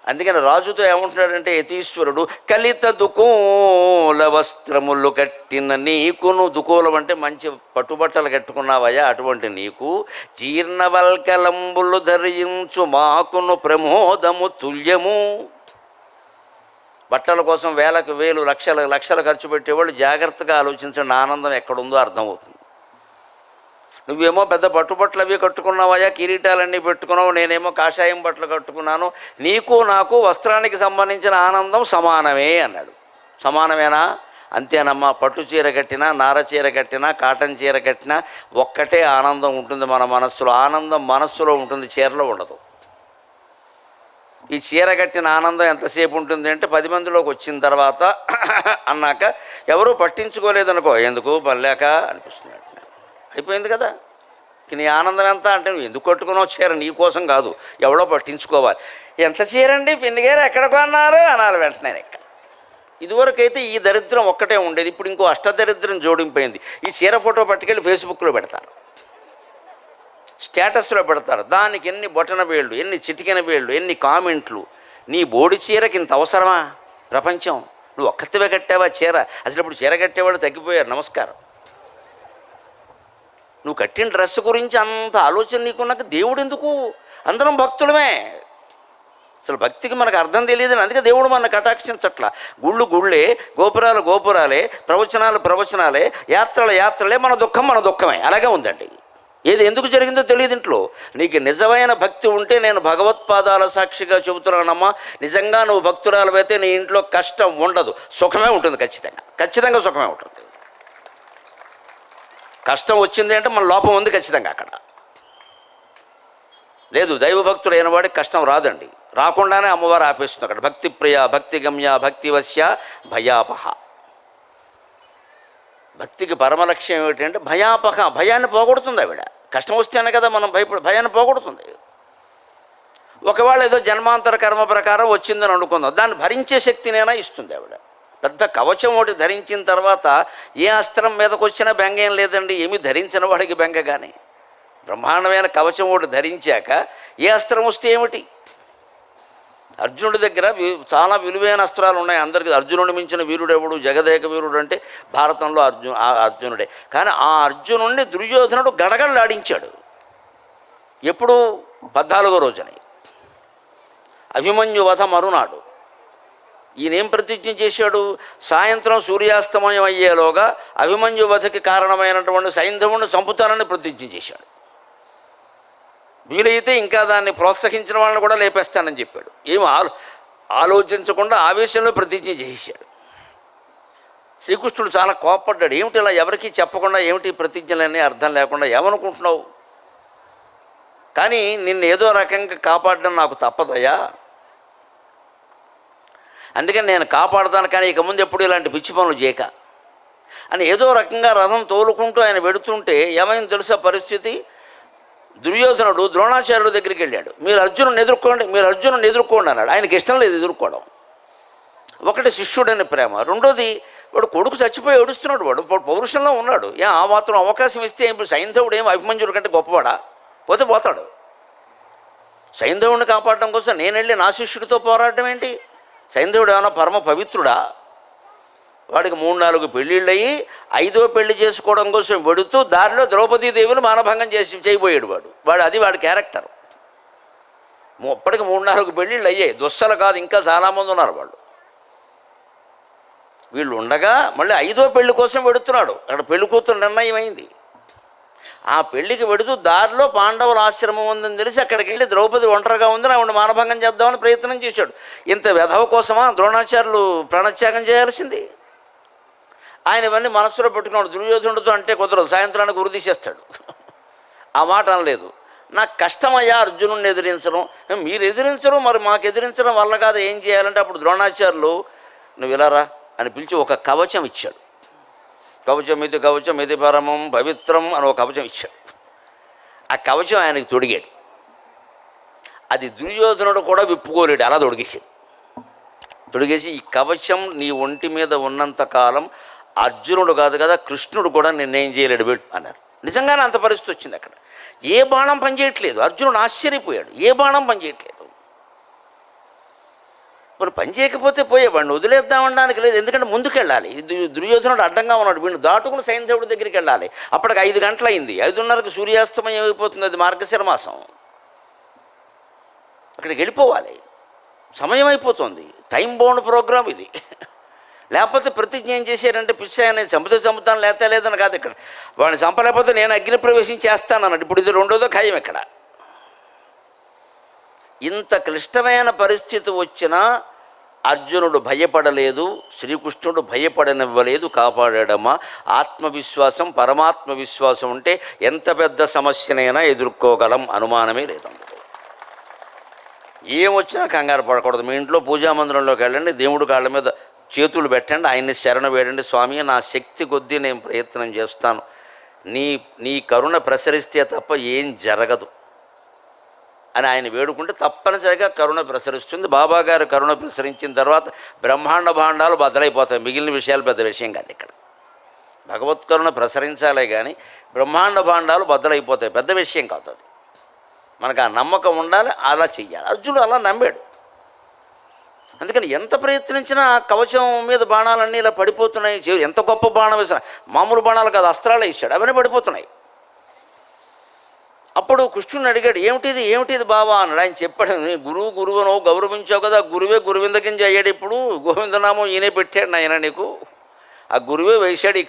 అందుకని రాజుతో ఏమంటున్నాడంటే యతీశ్వరుడు, కలిత దుకూల వస్త్రములు కట్టిన నీకును, దుకూలం అంటే మంచి పట్టుబట్టలు కట్టుకున్నావయ్యా, అటువంటి నీకు జీర్ణవల్కలంబులు ధరించు మాకును ప్రమోదము తుల్యము. బట్టల కోసం వేలకు వేలు లక్షలు ఖర్చు పెట్టేవాళ్ళు జాగ్రత్తగా ఆలోచించండి, ఆనందం ఎక్కడుందో అర్థమవుతుంది. నువ్వేమో పెద్ద పట్టుబట్టలు అవి కట్టుకున్నావయ్యా, కిరీటాలన్నీ పెట్టుకున్నావు, నేనేమో కాషాయం బట్టలు కట్టుకున్నాను, నీకు నాకు వస్త్రానికి సంబంధించిన ఆనందం సమానమే అన్నాడు. సమానమేనా? అంతేనమ్మా. పట్టు చీర కట్టినా, నార చీర కట్టినా, కాటన్ చీర కట్టినా ఒక్కటే ఆనందం ఉంటుంది మన మనస్సులో. ఆనందం మనస్సులో ఉంటుంది, చీరలో ఉండదు. ఈ చీర కట్టిన ఆనందం ఎంతసేపు ఉంటుంది అంటే 10 మందిలోకి వచ్చిన తర్వాత అన్నాక ఎవరూ పట్టించుకోలేదనుకో, ఎందుకు పర్లేక అనిపిస్తుంది, అయిపోయింది కదా. నీ ఆనందం ఎంత అంటే నువ్వు ఎందుకు కట్టుకున్నావు చీర, నీ కోసం కాదు, ఎవడో పట్టించుకోవాలి. ఎంత చీరండి పిన్ని గారు ఎక్కడ కొన్నారు అనాలి వెంటనే. ఎక్కడ ఇదివరకైతే ఈ దరిద్రం ఒక్కటే ఉండేది, ఇప్పుడు ఇంకో అష్టదరిద్రం జోడింపోయింది. ఈ చీర ఫోటో పట్టుకెళ్ళి ఫేస్బుక్లో పెడతారు, స్టేటస్లో పెడతారు. దానికి ఎన్ని బొటన వేళ్ళు, ఎన్ని చిటికెన వేళ్ళు, ఎన్ని కామెంట్లు. నీ బోడి చీరకి ఇంత అవసరమా ప్రపంచం? నువ్వు ఒక్కతివే కట్టావా చీర? అసలు ఇప్పుడు చీర కట్టేవాళ్ళు తగ్గిపోయారు, నమస్కారం. నువ్వు కట్టిన డ్రెస్ గురించి అంత ఆలోచన నీకున్నాక దేవుడు ఎందుకు? అందరం భక్తులమే. అసలు భక్తికి మనకు అర్థం తెలియదు, అందుకే దేవుడు మన కటాక్షించట్ల. గుళ్ళే, గోపురాలు గోపురాలే, ప్రవచనాలే, యాత్రలే, మన దుఃఖమే. అలాగే ఉందండి. ఏది ఎందుకు జరిగిందో తెలియదు ఇంట్లో. నీకు నిజమైన భక్తి ఉంటే, నేను భగవత్పాదాల సాక్షిగా చెబుతున్నానమ్మా, నిజంగా నువ్వు భక్తురాలవైతే నీ ఇంట్లో కష్టం ఉండదు, సుఖమే ఉంటుంది. ఖచ్చితంగా సుఖమే ఉంటుంది. కష్టం వచ్చింది అంటే మన లోపం ఉంది ఖచ్చితంగా అక్కడ. లేదు, దైవభక్తుడు అయిన వాడికి కష్టం రాదండి. రాకుండానే అమ్మవారు ఆపేస్తుంది అక్కడ. భక్తి ప్రియ, భక్తి గమ్య, భక్తివశ్య, భయాపహ. భక్తికి పరమలక్ష్యం ఏమిటంటే భయాపహ, భయాన్ని పోగొడుతుంది ఆవిడ. కష్టం వస్తేనే కదా మనం భయాన్ని పోగొడుతుంది. ఒకవేళ ఏదో జన్మాంతర కర్మ ప్రకారం వచ్చిందని అనుకుందాం, దాన్ని భరించే శక్తినైనా ఇస్తుంది ఆవిడ. పెద్ద కవచం ఒకటి ధరించిన తర్వాత ఏ అస్త్రం మీదకి వచ్చినా బెంగ ఏం లేదండి. ఏమీ ధరించిన వాడికి బెంగ. కానీ బ్రహ్మాండమైన కవచం ఒకటి ధరించాక ఏ అస్త్రం వస్తే ఏమిటి? అర్జునుడి దగ్గర చాలా విలువైన అస్త్రాలు ఉన్నాయి అందరికీ. అర్జునుడిని మించిన వీరుడు ఎవడు? జగదేక వీరుడు అంటే భారతంలో అర్జునుడే. కానీ ఆ అర్జునుడిని దుర్యోధనుడు గడగడలాడించాడు. ఎప్పుడు? 14వ రోజున అభిమన్యు వధ మరునాడు. ఈయనేం ప్రతిజ్ఞ చేశాడు? సాయంత్రం సూర్యాస్తమయం అయ్యేలోగా అభిమన్యు వధకి కారణమైనటువంటి సైంధవుడిని చంపుతానని ప్రతిజ్ఞ చేశాడు. వీలైతే ఇంకా దాన్ని ప్రోత్సహించిన వాళ్ళని కూడా లేపేస్తానని చెప్పాడు. ఏం ఆలోచించకుండా ఆవేశంలో ప్రతిజ్ఞ చేశాడు. శ్రీకృష్ణుడు చాలా కోపడ్డాడు. ఏమిటి ఇలా ఎవరికీ చెప్పకుండా ఏమిటి ప్రతిజ్ఞలన్నీ అర్థం లేకుండా, ఏమనుకుంటున్నావు? కానీ నిన్ను ఏదో రకంగా కాపాడడం నాకు తప్పదయ్యా, అందుకని నేను కాపాడుతాను, కానీ ఇక ముందు ఎప్పుడు ఇలాంటి పిచ్చి పనులు చేయక అని ఏదో రకంగా రథం తోలుకుంటూ ఆయన వెడుతుంటే ఏమైంది తెలుసా పరిస్థితి? దుర్యోధనుడు ద్రోణాచార్యుడి దగ్గరికి వెళ్ళాడు. మీరు అర్జునుడిని ఎదుర్కోండి అన్నాడు. ఆయనకి ఇష్టం లేదు ఎదుర్కోవడం. ఒకటి శిష్యుడని ప్రేమ, రెండోది వాడు కొడుకు చచ్చిపోయి ఏడుస్తున్నాడు. వాడు పౌరుషంలో ఉన్నాడు. ఆ మాత్రం అవకాశం ఇస్తే ఇప్పుడు సైంధవుడు ఏం అభిమన్యుడి కంటే గొప్పవాడా? పోతాడు. సైంధవుడిని కాపాడడం కోసం నేను వెళ్ళి నా శిష్యుడితో పోరాడడం ఏంటి? సైంధవుడు ఏమైనా పరమ పవిత్రుడా? వాడికి 3-4 పెళ్ళిళ్ళు అయ్యి 5వ పెళ్లి చేసుకోవడం కోసం వెడుతూ దారిలో ద్రౌపదీదేవిని మానభంగం చేయబోయాడు వాడు. అది వాడి క్యారెక్టర్. అప్పటికి 3-4 పెళ్ళిళ్ళు అయ్యాయి. దుస్సలు కాదు, ఇంకా చాలామంది ఉన్నారు వాళ్ళు. వీళ్ళు ఉండగా మళ్ళీ 5వ పెళ్లి కోసం వెడుతున్నాడు. అక్కడ పెళ్లి కూతురు నిర్ణయం అయింది. ఆ పెళ్లికి వెడుతూ దారిలో పాండవుల ఆశ్రమం ఉందని తెలిసి అక్కడికి వెళ్ళి ద్రౌపది ఒంటరిగా ఉందని ఆవిడ మానభంగం చేద్దామని ప్రయత్నం చేశాడు. ఇంత వెధవ కోసమా ద్రోణాచార్యులు ప్రాణత్యాగం చేయాల్సింది? ఆయన ఇవన్నీ మనస్సులో పెట్టుకున్నాడు. దుర్యోధనుడితో అంటే కుదరదు, సాయంత్రానికి ఉరి తీసేస్తాడు. ఆ మాట అనలేదు. నాకు కష్టమయ్యా అర్జునుడిని ఎదిరించడం. మీరు ఎదిరించరు, మరి మాకు ఎదిరించడం వల్ల కాదు, ఏం చేయాలంటే అప్పుడు ద్రోణాచార్యులు నువ్వు ఇలారా అని పిలిచి ఒక కవచం ఇచ్చాడు. కవచం ఇది పరమం పవిత్రం అని ఒక కవచం ఇచ్చాడు. ఆ కవచం ఆయనకి తొడిగాడు. అది దుర్యోధనుడు కూడా విప్పుకోలేడు, అలా తొడిగేసాడు. తొడిగేసి ఈ కవచం నీ ఒంటి మీద ఉన్నంత కాలం అర్జునుడు కాదు కదా కృష్ణుడు కూడా నిన్నేం చేయలేడు వెళ్ళు అన్నారు. నిజంగానే అంత పరిస్థితి వచ్చింది. అక్కడ ఏ బాణం పనిచేయట్లేదు. అర్జునుడు ఆశ్చర్యపోయాడు, ఏ బాణం పనిచేయట్లేదు. మరి పని చేయకపోతే పోయేవాడిని వదిలేద్దామనడానికి లేదు, ఎందుకంటే ముందుకెళ్ళాలి. దుర్యోధనుడు అడ్డంగా ఉన్నాడు, వీడిని దాటుకుని సైంధవుడి దగ్గరికి వెళ్ళాలి. అప్పటికి 5 గంటలైంది, 5:30కు సూర్యాస్తమయం అయిపోతుంది, అది మార్గశిర మాసం. అక్కడికి వెళ్ళిపోవాలి, సమయం అయిపోతుంది, టైం బౌండ్ ప్రోగ్రామ్ ఇది. లేకపోతే ప్రతిజ్ఞ ఏం చేశారంటే పిచ్చాయని చంపుతాను లేదని కాదు. ఇక్కడ వాడిని చంపలేకపోతే నేను అగ్ని ప్రవేశం చేస్తానన్నాడు. ఇప్పుడు ఇది రెండోదో ఖాయం. ఇక్కడ ఇంత క్లిష్టమైన పరిస్థితి వచ్చినా అర్జునుడు భయపడలేదు, శ్రీకృష్ణుడు భయపడనివ్వలేదు, కాపాడాడమ్మా. ఆత్మవిశ్వాసం, పరమాత్మ విశ్వాసం ఉంటే ఎంత పెద్ద సమస్యనైనా ఎదుర్కోగలం, అనుమానమే లేదండి. ఏమొచ్చినా కంగారు పడకూడదు. మీ ఇంట్లో పూజామందిరంలోకి వెళ్ళండి, దేవుడి కాళ్ళ మీద చేతులు పెట్టండి, ఆయన్ని శరణ వేడండి. స్వామి, నా శక్తి కొద్దీ నేను ప్రయత్నం చేస్తాను, నీ కరుణ ప్రసరిస్తే తప్ప ఏం జరగదు అని ఆయన వేడుకుంటే తప్పనిసరిగా కరుణ ప్రసరిస్తుంది. బాబాగారు కరుణ ప్రసరించిన తర్వాత బ్రహ్మాండ భాండాలు బద్దలైపోతాయి. మిగిలిన విషయాలు పెద్ద విషయం కాదు. ఇక్కడ భగవత్ కరుణ ప్రసరించాలే కానీ బ్రహ్మాండ భాండాలు బద్దలైపోతాయి, పెద్ద విషయం కాదు అది. మనకు ఆ నమ్మకం ఉండాలి, అలా చెయ్యాలి. అర్జునుడు అలా నమ్మాడు. అందుకని ఎంత ప్రయత్నించినా ఆ కవచం మీద బాణాలన్నీ ఇలా పడిపోతున్నాయి. ఎంత గొప్ప బాణం వేసినా, మామూలు బాణాలు కాదు, అస్త్రాలే ఇచ్చాడు, అవన్నీ పడిపోతున్నాయి. అప్పుడు కృష్ణుని అడిగాడు, ఏమిటిది బావా అన్నాడు. ఆయన చెప్పాడు, నీ గురువును గౌరవించావు కదా, గురువే గురువిందకించి అయ్యాడు. ఇప్పుడు గోవిందనామం ఈయనే పెట్టాడు నాయన నీకు, ఆ గురువే వేశాడు ఈ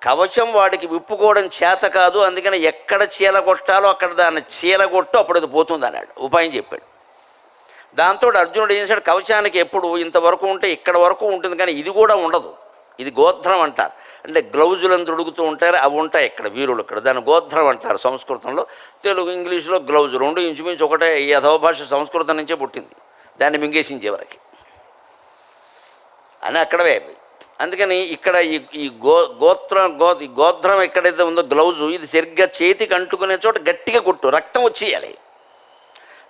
కవచం వాడికి విప్పుకోవడం చేత కాదు, అందుకని ఎక్కడ చీల కొట్టాలో అక్కడ దాన్ని చీల కొట్టు, అప్పుడు అది పోతుంది అన్నాడు, ఉపాయం చెప్పాడు. దాంతో అర్జునుడు ఏం చేశాడు, కవచానికి ఎప్పుడు ఇంతవరకు ఉంటే ఇక్కడ వరకు ఉంటుంది, కానీ ఇది కూడా ఉండదు. ఇది గోత్రం అంటారు, అంటే గ్లౌజులను తొడుగుతూ ఉంటారు, అవి ఉంటాయి ఇక్కడ వీరులు. ఇక్కడ దాన్ని గోత్రం అంటారు సంస్కృతంలో. తెలుగు ఇంగ్లీష్లో గ్లౌజ్, రెండు ఇంచుమించు ఒకటే. ఈ అధవ భాష సంస్కృతం నుంచే పుట్టింది, దాన్ని మింగేసించే వరకు అని అక్కడవే. అందుకని ఇక్కడ ఈ గోత్రం ఎక్కడైతే ఉందో గ్లౌజు, ఇది సరిగ్గా చేతికి అంటుకునే చోట గట్టిగా కొట్టు, రక్తం వచ్చేయాలి.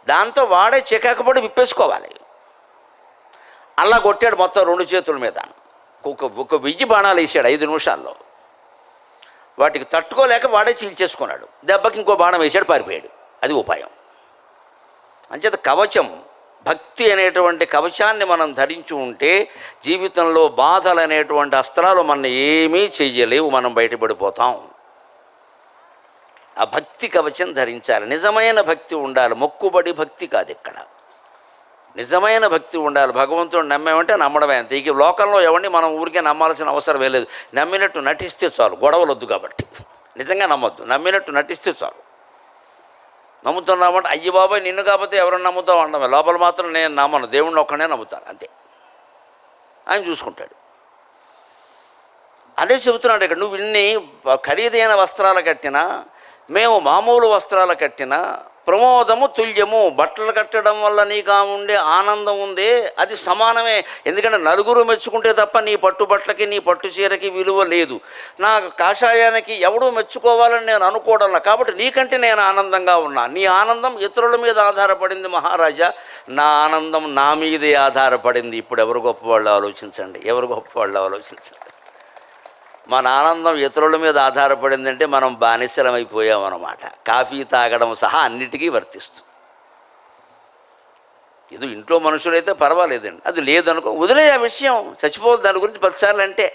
దాంతో వాడే చికాకుపడి విప్పేసుకోవాలి. అలా కొట్టాడు మొత్తం 2 చేతుల మీద. ఒక 1000 బాణాలు వేసాడు 5 నిమిషాల్లో. వాటికి తట్టుకోలేక వాడే చీల్చేసుకున్నాడు. దెబ్బకి ఇంకో బాణం వేసాడు, పారిపోయాడు. అది ఉపాయం. అంచేత కవచం, భక్తి అనేటువంటి కవచాన్ని మనం ధరించి ఉంటే జీవితంలో బాధలు అనేటువంటి అస్త్రాలు మనం ఏమీ చెయ్యలేవు, మనం బయటపడిపోతాం. ఆ భక్తి కవచం ధరించాలి. నిజమైన భక్తి ఉండాలి, మొక్కుబడి భక్తి కాదు. ఇక్కడ నిజమైన భక్తి ఉండాలి. భగవంతుడు నమ్మేమంటే నమ్మడమే అంతే. ఇక లోకంలో ఎవరిని మనం ఊరికే నమ్మాల్సిన అవసరం లేదు. నమ్మినట్టు నటిస్తే చాలు, గొడవలు వద్దు. కాబట్టి నిజంగా నమ్మొద్దు, నమ్మినట్టు నటిస్తే చాలు. నమ్ముతున్నామంటే అయ్యి బాబాయ్ నిన్ను కాకపోతే ఎవరైనా నమ్ముతావు అనడమే. లోపల మాత్రం నేను నమ్మను, దేవుణ్ణి ఒక్కనే నమ్ముతాను, అంతే. ఆయన చూసుకుంటాడు. అదే చెబుతున్నాడు ఇక్కడ. నువ్వు ఇన్ని ఖరీదైన వస్త్రాలు కట్టినా, మేము మామూలు వస్త్రాలు కట్టినా ప్రమోదము తుల్యము. బట్టలు కట్టడం వల్ల నీకు ఉండే ఆనందం ఉందే, అది సమానమే. ఎందుకంటే నలుగురు మెచ్చుకుంటే తప్ప నీ పట్టు బట్టలకి, నీ పట్టు చీరకి విలువ లేదు. నా కాషాయానికి ఎవడూ మెచ్చుకోవాలని నేను అనుకోవడం. కాబట్టి నీకంటే నేను ఆనందంగా ఉన్నా. నీ ఆనందం ఇతరుల మీద ఆధారపడింది మహారాజా, నా ఆనందం నా మీదే ఆధారపడింది. ఇప్పుడు ఎవరు గొప్పవాళ్ళు ఆలోచించండి, ఎవరు గొప్పవాళ్ళు ఆలోచించండి. మన ఆనందం ఇతరుల మీద ఆధారపడిందంటే మనం బానిసలమైపోయామన్నమాట. కాఫీ తాగడం సహా అన్నిటికీ వర్తిస్తుంది. ఇది ఇంట్లో మనుషులైతే పర్వాలేదండి, అది లేదనుకో వదిలే ఆ విషయం, చచ్చిపోదు దాని గురించి 10 సార్లు అంటే.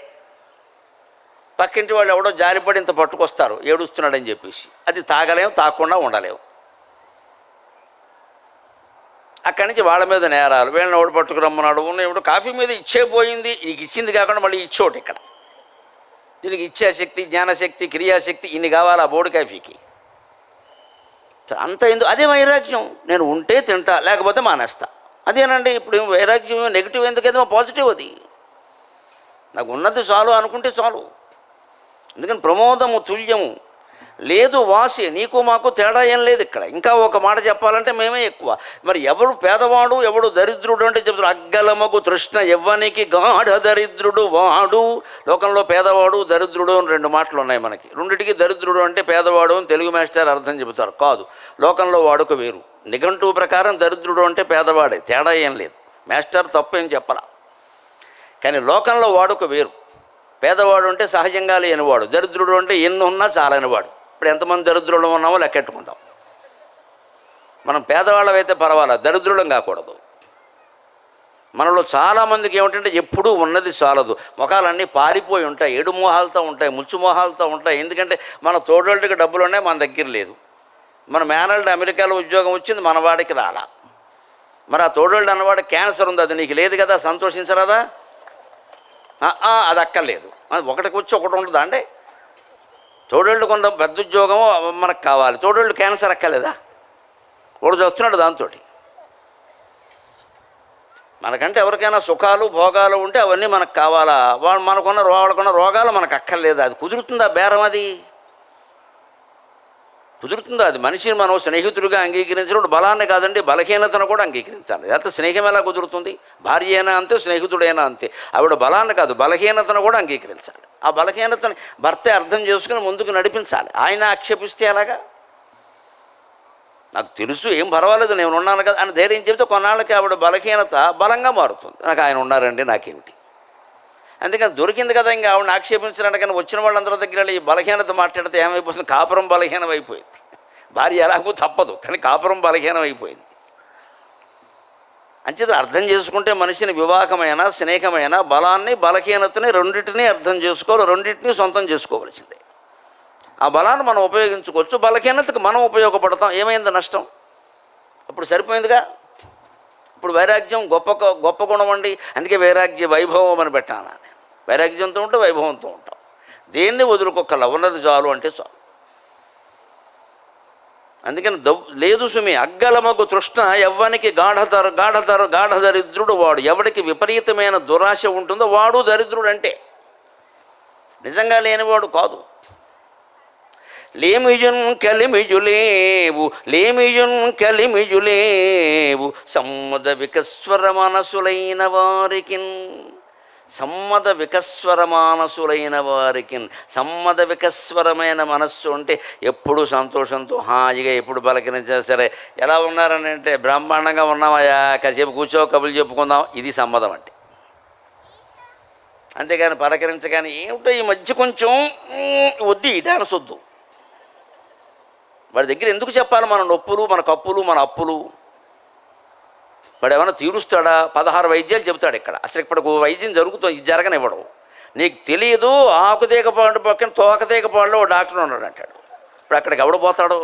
పక్కింటి వాళ్ళు ఎవడో జారిపడి ఇంత పట్టుకొస్తారు ఏడుస్తున్నాడని చెప్పేసి, అది తాగలేము, తాగకుండా ఉండలేము. అక్కడి నుంచి వాళ్ళ మీద నేరాలు, వీళ్ళని ఎవడు పట్టుకురమ్మన్నాడు, ఉన్న ఎవడు కాఫీ మీద ఇచ్చే పోయింది, నీకు ఇచ్చింది కాకుండా మళ్ళీ ఇచ్చోటి. ఇక్కడ దీనికి ఇచ్ఛాశక్తి, జ్ఞానశక్తి, క్రియాశక్తి ఇన్ని కావాలి ఆ బోర్డు కాఫీకి. అంత ఎందుకు? అదే వైరాగ్యం. నేను ఉంటే తింటా, లేకపోతే మానేస్తా. అదేనండి. ఇప్పుడు వైరాగ్యం నెగిటివ్ ఎందుకైతే పాజిటివ్. అది నాకు ఉన్నది చాలు అనుకుంటే చాలు. అందుకని ప్రమోదము తుల్యము లేదు వాసి, నీకు మాకు తేడా ఏం లేదు ఇక్కడ. ఇంకా ఒక మాట చెప్పాలంటే మేమే ఎక్కువ. మరి ఎవడు పేదవాడు ఎవడు దరిద్రుడు అంటే చెప్తారు, అగ్గలమగు తృష్ణ ఎవ్వనికి గాఢ దరిద్రుడు వాడు. లోకంలో పేదవాడు దరిద్రుడు అని రెండు మాటలు ఉన్నాయి మనకి. రెండిటికి దరిద్రుడు అంటే పేదవాడు అని తెలుగు మాస్టర్ అర్థం చెబుతారు. కాదు, లోకంలో వాడుక వేరు. నిఘంటువు ప్రకారం దరిద్రుడు అంటే పేదవాడే, తేడా ఏం లేదు. మాస్టర్ తప్పేం చెప్పాల. కానీ లోకంలో వాడుక వేరు. పేదవాడు అంటే సహజంగా లేనివాడు, దరిద్రుడు అంటే ఎన్ని ఉన్నా చాలనివాడు. ఇప్పుడు ఎంతమంది దరిద్రులు ఉన్నామో లెక్కెట్టుకుందాం. మనం పేదవాళ్ళం అయితే పర్వాలేదు, దరిద్రులం కాకూడదు. మనలో చాలామందికి ఏమిటంటే ఎప్పుడూ ఉన్నది చాలదు, ముఖాలన్నీ పారిపోయి ఉంటాయి, ఏడు మోహాలతో ఉంటాయి, ముచ్చు మోహాలతో ఉంటాయి. ఎందుకంటే మన తోడోళ్ళకి డబ్బులు ఉన్నాయి, మన దగ్గర లేదు. మన మేనల్డ్ అమెరికాలో ఉద్యోగం వచ్చింది, మన వాడికి రాలా. మరి ఆ తోడోళ్ళు అన్నవాడికి క్యాన్సర్ ఉంది, అది నీకు లేదు కదా, సంతోషించరాదా? అది అక్కర్లేదు. ఒకటికి వచ్చి ఒకటి ఉంటుందా అంటే? తోడోళ్ళు కొంత పెద్ద ఉద్యోగం మనకు కావాలి, తోడోళ్ళు క్యాన్సర్ అక్కర్లేదా? ఒకడు చూస్తున్నాడు దాంతో. మనకంటే ఎవరికైనా సుఖాలు భోగాలు ఉంటే అవన్నీ మనకు కావాలా? వాళ్ళకున్న రోగాలు మనకు అక్కర్లేదా? అది కుదురుతుందా బేరం? అది కుదురుతుందా? అది మనిషిని మనం స్నేహితుడిగా అంగీకరించినప్పుడు బలాన్ని కాదండి, బలహీనతను కూడా అంగీకరించాలి. లేకపోతే స్నేహం ఎలా కుదురుతుంది? భార్య అయినా అంతే, స్నేహితుడైనా అంతే. ఆవిడ బలాన్ని కాదు బలహీనతను కూడా అంగీకరించాలి. ఆ బలహీనతని భర్తే అర్థం చేసుకుని ముందుకు నడిపించాలి. ఆయన ఆక్షేపిస్తే ఎలాగా? నాకు తెలుసు, ఏం పర్వాలేదు, నేను ఉన్నాను కదా అని ధైర్యం చెబితే కొన్నాళ్ళకి ఆవిడ బలహీనత బలంగా మారుతుంది. నాకు ఆయన ఉన్నారండి, నాకేమిటి? అందుకని దొరికింది కదా, ఇంకా ఆవిడని ఆక్షేపించడానికి. కానీ వచ్చిన వాళ్ళందరి దగ్గర ఈ బలహీనత మాట్లాడితే ఏమైపోతుంది? కాపురం బలహీనం అయిపోయింది. భార్య ఎలాగో తప్పదు, కానీ కాపురం బలహీనం అయిపోయింది. అంచేత అర్థం చేసుకుంటే మనిషిని వివాహమైన స్నేహమైన బలాన్ని బలహీనతని రెండింటినీ అర్థం చేసుకోవాలి, రెండింటినీ సొంతం చేసుకోవలసిందే. ఆ బలాన్ని మనం ఉపయోగించుకోవచ్చు, బలహీనతకు మనం ఉపయోగపడతాం. ఏమైంది నష్టం? అప్పుడు సరిపోయిందిగా. ఇప్పుడు వైరాగ్యం గొప్ప గుణం అండి. అందుకే వైరాగ్య వైభవం అని పెట్టాను నేను. వైరాగ్యంతో ఉంటే వైభవంతో ఉంటాం. దేన్ని వదులుకోకల, ఉన్నది చాలు అంటే చాలు. అందుకని లేదు సుమి, అగ్గలమగు తృష్ణ ఎవ్వనికి గాఢ దరిద్రుడు వాడు. ఎవడికి విపరీతమైన దురాశ ఉంటుందో వాడు దరిద్రుడు. అంటే నిజంగా లేనివాడు కాదు. లేమియున్ కలిమిజులేవు సమ్మద వికస్వర మనసులైన వారికి. సమ్మద వికస్వర మానసులైన వారికి. సమ్మద వికస్వరమైన మనస్సు అంటే ఎప్పుడు సంతోషంతో హాయిగా, ఎప్పుడు బలకరించా సరే. ఎలా ఉన్నారని అంటే, బ్రహ్మాండంగా ఉన్నామయ్యా, కాసేపు కూర్చో, కబులు చెప్పుకుందాం, ఇది సమ్మదం అంటే. అంతేగాని పలకరించగాని ఏమిటో ఈ మధ్య కొంచెం వద్దు, ఇటానసొద్దు. వాడి దగ్గర ఎందుకు చెప్పాలి మన నొప్పులు, మన కప్పులు, మన అప్పులు? వాడు ఏమైనా తీరుస్తాడా? 16 వైద్యాలు చెబుతాడు ఇక్కడ. అసలు ఇప్పుడు వైద్యం జరుగుతుంది, ఇది జరగనివ్వడం. నీకు తెలియదు, ఆకుతీగపాడు పక్కన తోకతీగపాడులో ఓ డాక్టర్ ఉన్నాడు అంటాడు. ఇప్పుడు అక్కడికి ఎవడు పోతాడు?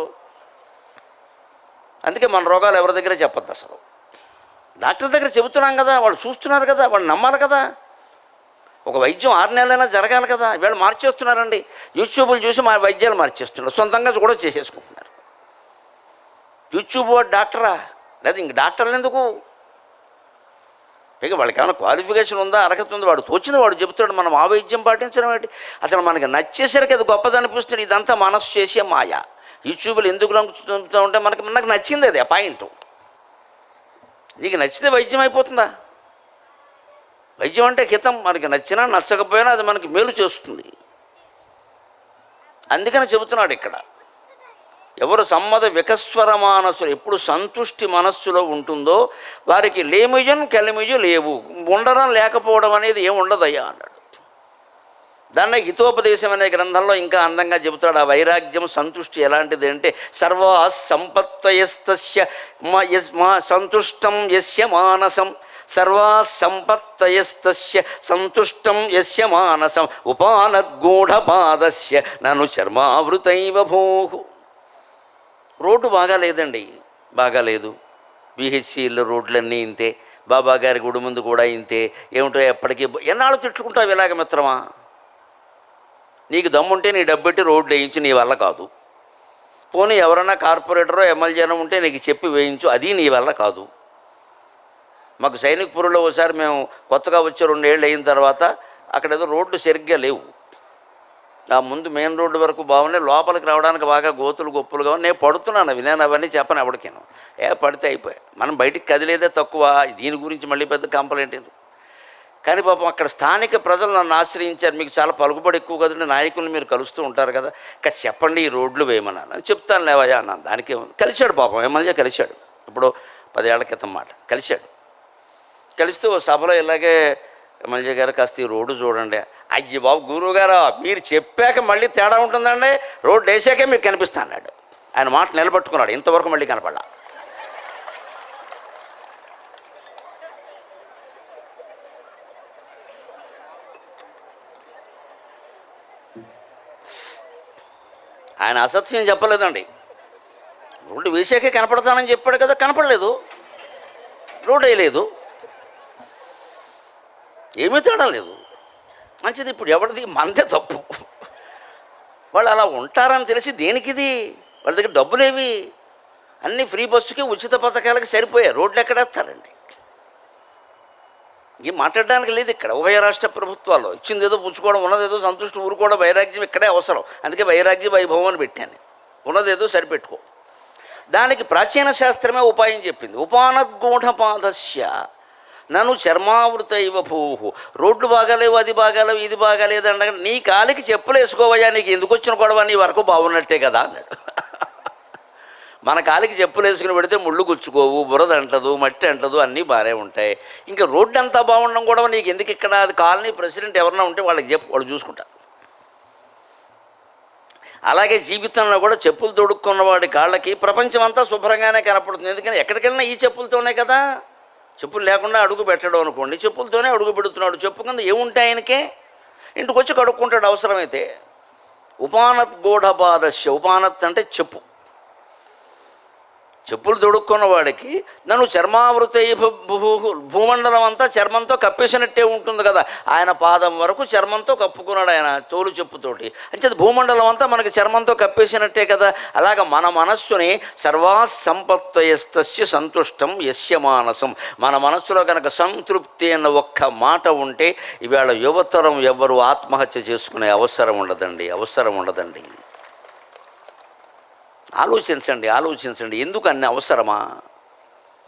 అందుకే మన రోగాలు ఎవరి దగ్గర చెప్పొద్దు అసలు. డాక్టర్ దగ్గర చెబుతున్నాం కదా, వాళ్ళు చూస్తున్నారు కదా, వాళ్ళు నమ్మాలి కదా. ఒక వైద్యం 6 నెలలైనా జరగాలి కదా. వీళ్ళు మార్చేస్తున్నారండి, యూట్యూబ్లు చూసి మా వైద్యాలు మార్చేస్తున్నారు, సొంతంగా కూడా చేసేసుకుంటున్నారు. యూట్యూబ్ వాడు డాక్టరా? లేదా ఇంక డాక్టర్లు ఎందుకు? ఇక వాళ్ళకి ఏమైనా క్వాలిఫికేషన్ ఉందా, అర్హత ఉందా? వాడు తోచింది వాడు చెబుతాడు, మనం ఆ వైద్యం పాటించడం ఏంటి? అసలు మనకి నచ్చేసరికి అది గొప్పదనిపిస్తుంది. ఇదంతా మనసు చేసే మాయ. యూట్యూబ్లు ఎందుకు లంకుతూ ఉంటే నాకు నచ్చింది అది, ఆ పాయింట్. నీకు నచ్చితే వైద్యం అయిపోతుందా? వైద్యం అంటే హితం. మనకి నచ్చినా నచ్చకపోయినా అది మనకి మేలు చేస్తుంది. అందుకని చెబుతున్నాడు ఇక్కడ, ఎవరు సమ్మద వికస్వర మానసులు, ఎప్పుడు సంతుష్టి మనస్సులో ఉంటుందో వారికి లేమియున్ కలిమియు లేవు. ఉండడం లేకపోవడం అనేది ఏమి ఉండదయ్యా అన్నాడు. దాన్ని హితోపదేశం అనే గ్రంథంలో ఇంకా అందంగా చెబుతాడు. ఆ వైరాగ్యం సంతుష్టి ఎలాంటిది అంటే, సర్వా సంపత్తయస్తస్య సంతుష్టం యస్య మానసం. సర్వా సంపత్తయస్తస్య సంతుష్టం యస్య మానసం. ఉపానద్గూఢపాదస్య నను చర్మావృతైవ భూః. రోడ్డు బాగాలేదండి, బాగాలేదు. బిహెచ్సిలో రోడ్లన్నీ ఇంతే, బాబాగారి గుడి ముందు కూడా ఇంతే. ఏమిటో ఎప్పటికీ ఎన్నాళ్ళు తిట్టుకుంటావు ఇలాగ మిత్రమా? నీకు దమ్ముంటే నీ డబ్బు పెట్టి రోడ్లు వేయించు, నీ వల్ల కాదు. పోనీ ఎవరైనా కార్పొరేటరో ఎమ్మెల్యేనో ఉంటే నీకు చెప్పి వేయించు, అది నీ వల్ల కాదు. మాకు సైనిక్పురంలో ఒకసారి మేము కొత్తగా వచ్చి 2 ఏళ్ళు అయిన తర్వాత అక్కడ ఏదో రోడ్లు సరిగ్గా లేవు. ఆ ముందు మెయిన్ రోడ్డు వరకు బాగున్నాయి, లోపలికి రావడానికి బాగా గోతులు గొప్పులుగా ఉన్నాయి. నేను పడుతున్నాను అవి, నేను అవన్నీ చెప్పను ఎవరికేను. పడితే అయిపోయాయి, మనం బయటికి కదిలేదే తక్కువ, దీని గురించి మళ్ళీ పెద్ద కంప్లైంట్ ఎందుకు. కానీ పాపం అక్కడ స్థానిక ప్రజలు నన్ను ఆశ్రయించారు. మీకు చాలా పలుకుబడి ఎక్కువ కదండి, నాయకులు మీరు కలుస్తూ ఉంటారు కదా, కాస్త చెప్పండి ఈ రోడ్లు వేయమన్నాను. చెప్తాను లేవయ్యా అన్నాను. దానికి కలిశాడు పాపం, ఎమ్మెల్యే కలిశాడు. ఇప్పుడు 10 ఏళ్ల క్రితం మాట కలిశాడు. కలిస్తూ సభలో ఇలాగే ఎమ్మెల్యే గారు కాస్త ఈ రోడ్డు చూడండి. అయ్యి బాబు గురువు గారు, మీరు చెప్పాక మళ్ళీ తేడా ఉంటుందండి, రోడ్డు వేసాకే మీకు కనిపిస్తా అన్నాడు. ఆయన మాట నిలబెట్టుకున్నాడు, ఇంతవరకు మళ్ళీ కనపడ్డా. ఆయన అసత్యం చెప్పలేదండి, రోడ్డు వేసాకే కనపడతానని చెప్పాడు కదా, కనపడలేదు, రోడ్డు వేయలేదు, ఏమీ తేడా లేదు. మంచిది, ఇప్పుడు ఎవరిది మనదే తప్పు. వాళ్ళు అలా ఉంటారని తెలిసి దేనికిది, వాళ్ళ దగ్గర డబ్బులేవి, అన్నీ ఫ్రీ బస్సుకి ఉచిత పథకాలకి సరిపోయాయి, రోడ్లు ఎక్కడేస్తారండి. ఏం మాట్లాడడానికి లేదు ఇక్కడ. ఉభయ రాష్ట్ర ప్రభుత్వాల్లో ఇచ్చింది ఏదో పుచ్చుకోవడం, ఉన్నదేదో సంతృష్టి ఊరుకోవడం, వైరాగ్యం ఇక్కడే అవసరం. అందుకే వైరాగ్య వైభవం అని పెట్టాను. ఉన్నదేదో సరిపెట్టుకో. దానికి ప్రాచీన శాస్త్రమే ఉపాయం చెప్పింది. ఉపానద్గూఢపాదస్య నన్ను చర్మావృత ఇవ భూహు. రోడ్లు బాగాలేవు, అది బాగాలేవు, ఇది బాగాలేదు అనగా నీ కాలికి చెప్పులు వేసుకోవయ్యా, నీకు ఎందుకు వచ్చిన గొడవ, నీ వరకు బాగున్నట్టే కదా అన్నాడు. మన కాలికి చెప్పులు వేసుకుని పెడితే ముళ్ళు గుచ్చుకోవు, బురద అంటదు, మట్టి అంటదు, అన్నీ బాగానే ఉంటాయి. ఇంకా రోడ్డు అంతా బాగుండడం కూడా నీకు ఎందుకు ఇక్కడ. అది కాలనీ ప్రెసిడెంట్ ఎవరన్నా ఉంటే వాళ్ళకి చెప్పు, వాళ్ళు చూసుకుంటారు. అలాగే జీవితంలో కూడా చెప్పులు తొడుక్కున్న వాడి కాళ్ళకి ప్రపంచం అంతా శుభ్రంగానే కనపడుతుంది. ఎందుకని ఎక్కడికి వెళ్ళినా ఈ చెప్పులతోనే కదా. చెప్పులు లేకుండా అడుగు పెట్టడం అనుకోండి, చెప్పులతోనే అడుగు పెడుతున్నాడు. చెప్పు కింద ఏముంటాయి ఆయనకే, ఇంటికి వచ్చి కడుక్కుంటాడు అవసరమైతే. ఉపానత్ గూఢపాదస్య, ఉపానత్ అంటే చెప్పు. చెప్పులు తొడుక్కున్న వాడికి నన్ను చర్మావృత భూమండలం అంతా చర్మంతో కప్పేసినట్టే ఉంటుంది కదా. ఆయన పాదం వరకు చర్మంతో కప్పుకున్నాడు ఆయన తోలు చెప్పుతోటి. అంటే భూమండలం అంతా మనకి చర్మంతో కప్పేసినట్టే కదా. అలాగ మన మనస్సుని సర్వాసంపత్తయస్తస్య సంతుష్టం యస్య మానసం. మన మనస్సులో కనుక సంతృప్తి అన్న ఒక్క మాట ఉంటే ఇవాళ యువతరం ఎవరు ఆత్మహత్య చేసుకునే అవసరం ఉండదండి, అవసరం ఉండదండి. ఆలోచించండి, ఎందుకు అన్ని అవసరమా?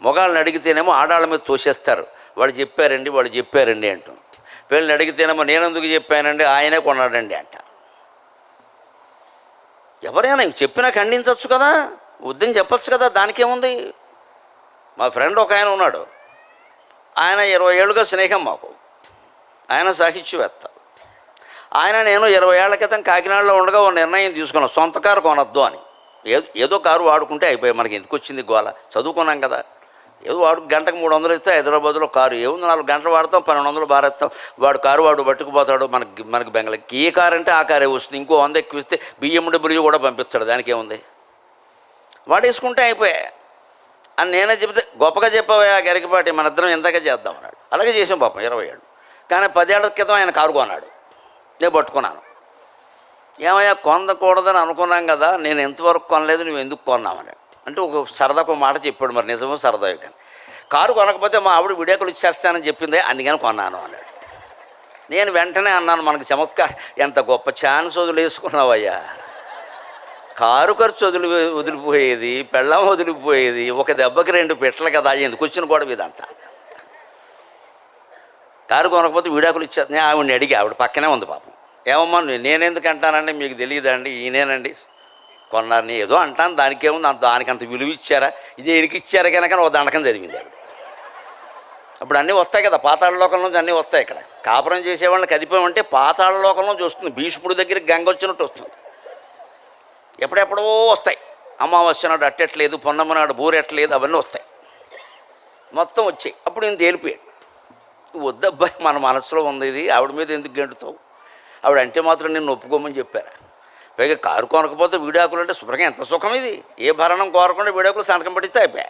మొగాళ్ళని అడిగితేనేమో ఆడాళ్ళ మీద తోసేస్తారు, వాళ్ళు చెప్పారండి అంటూ. వీళ్ళని అడిగితేనేమో నేనెందుకు చెప్పానండి, ఆయనే కొన్నాడండి అంట. ఎవరైనా చెప్పినా ఖండించవచ్చు కదా, వద్దని చెప్పచ్చు కదా, దానికేముంది. మా ఫ్రెండ్ ఒక ఆయన ఉన్నాడు, ఆయన 20 ఏళ్ళుగా స్నేహం మాకు. ఆయన సాహిత్యవేత్త. ఆయన నేను 20 ఏళ్ల క్రితం కాకినాడలో ఉండగా ఒక నిర్ణయం తీసుకున్నాం, సొంత కారు కొనొద్దు అని. ఏదో కారు వాడుకుంటే అయిపోయాయి, మనకి ఎందుకు వచ్చింది గోల, చదువుకున్నాం కదా. ఏదో గంటకు 300 ఇస్తే హైదరాబాద్లో కారు ఏముంది, 4 గంటలు వాడతాం, 1200 బారేస్తాం. వాడు పట్టుకుపోతాడు, మనకి బెంగళూరుకి ఏ కారు అంటే ఆ కారే వస్తుంది. ఇంకో 100 ఎక్కువ ఇస్తే BMW కూడా పంపిస్తాడు, దానికి ఏముంది, వాడేసుకుంటే అయిపోయాయి అని నేనే చెప్తే, గొప్పగా చెప్పావా గరికపాటి, మన ఇద్దరం ఇంతగా చేద్దాం అన్నాడు. అలాగే చేసాం పాపం 20 ఏళ్ళు. కానీ 10 ఏళ్ల క్రితం ఆయన కారు కొన్నాడు, నేను పట్టుకున్నాను. ఏమయ్యా కొనకూడదని అనుకున్నాం కదా, నేను ఎంతవరకు కొనలేదు, నువ్వు ఎందుకు కొన్నామన్నాడు. అంటే ఒక సరదాకు మాట చెప్పాడు, మరి నిజమో సరదాయో కానీ. కారు కొనకపోతే మా ఆవిడ విడాకులు ఇచ్చేస్తానని చెప్పిందే, అందుకని కొన్నాను అన్నాడు. నేను వెంటనే అన్నాను, మనకు చమత్కారం, ఎంత గొప్ప ఛాన్స్ వదిలేసుకున్నావయ్యా. కారు ఖర్చు వదిలిపోయేది, పెళ్ళం వదిలిపోయేది, ఒక దెబ్బకి 2 పెట్టలు కదా, ఎందుకు వచ్చిన గొడవ ఇదంతా. కారు కొనకపోతే విడాకులు ఇచ్చేది. ఆవిడని అడిగి, ఆవిడ పక్కనే ఉంది పాపం. ఏమమ్మా నేనెందుకు అంటానండి, మీకు తెలియదండి, ఈయనేనండి కొన్నారని ఏదో అంటాను, దానికేముంది, దానికి అంత విలువ ఇచ్చారా, ఇది ఎనికి ఇచ్చారా కనుక ఒక దండకం జరిగింది ఆవిడ. అప్పుడు అన్నీ వస్తాయి కదా, పాతాళ లోకం నుంచి అన్నీ వస్తాయి. ఇక్కడ కాపురం చేసేవాళ్ళని కదిపామంటే పాతాళ లోకం నుంచి వస్తుంది, భీష్ముడి దగ్గరికి గంగ వచ్చినట్టు వస్తుంది. ఎప్పుడెప్పుడో వస్తాయి, అమావాస్య నాడు అట్టెట్లేదు, పొన్నమ్మ నాడు బూరెట్టలేదు, అవన్నీ వస్తాయి, మొత్తం వచ్చాయి. అప్పుడు నేను తేలిపోయాడు, వద్దబ్బాయి మన మనసులో ఉంది ఇది, ఆవిడ మీద ఎందుకు గెంటుతావు, ఆవిడ అంటే మాత్రం నేను ఒప్పుకోమని చెప్పారా. పైగా కారు కొనకపోతే విడాకులు అంటే శుభ్రంగా ఎంత సుఖం ఇది, ఏ భరణం కోరకుండా విడాకులు సంతకం పట్టిస్తే అయిపోయా.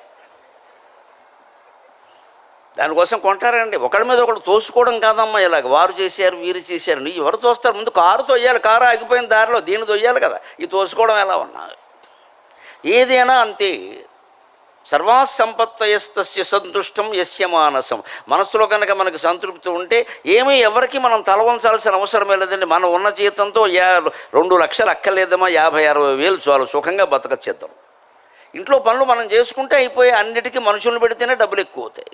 దానికోసం కొంటారండి. ఒకడి మీద ఒకడు తోసుకోవడం కాదమ్మా. ఇలాగ వారు చేశారు వీరు చేశారు నీ ఎవరు తోస్తారు? ముందు కారు తొయ్యాలి, కారు ఆగిపోయిన దారిలో దీన్ని తొయ్యాలి కదా. ఈ తోసుకోవడం ఎలా ఉన్నా ఏదైనా అంతే. సర్వాసంపత్తయస్తస్య సంతుష్టం యస్య మానసం. మనస్సులో కనుక మనకి సంతృప్తి ఉంటే ఏమీ ఎవరికి మనం తల వంచాల్సిన అవసరమే లేదండి. మనం ఉన్న జీతంతో 2 లక్షలు అక్కర్లేదమ్మా, 50-60 చాలు, సుఖంగా బతకచ్చేద్దాం. ఇంట్లో పనులు మనం చేసుకుంటే అయిపోయి, అన్నిటికీ మనుషులను పెడితేనే డబ్బులు ఎక్కువ అవుతాయి.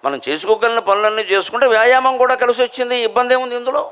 మనం చేసుకోగలిగిన పనులన్నీ చేసుకుంటే వ్యాయామం కూడా కలిసి వచ్చింది, ఇబ్బంది ఏముంది ఇందులో?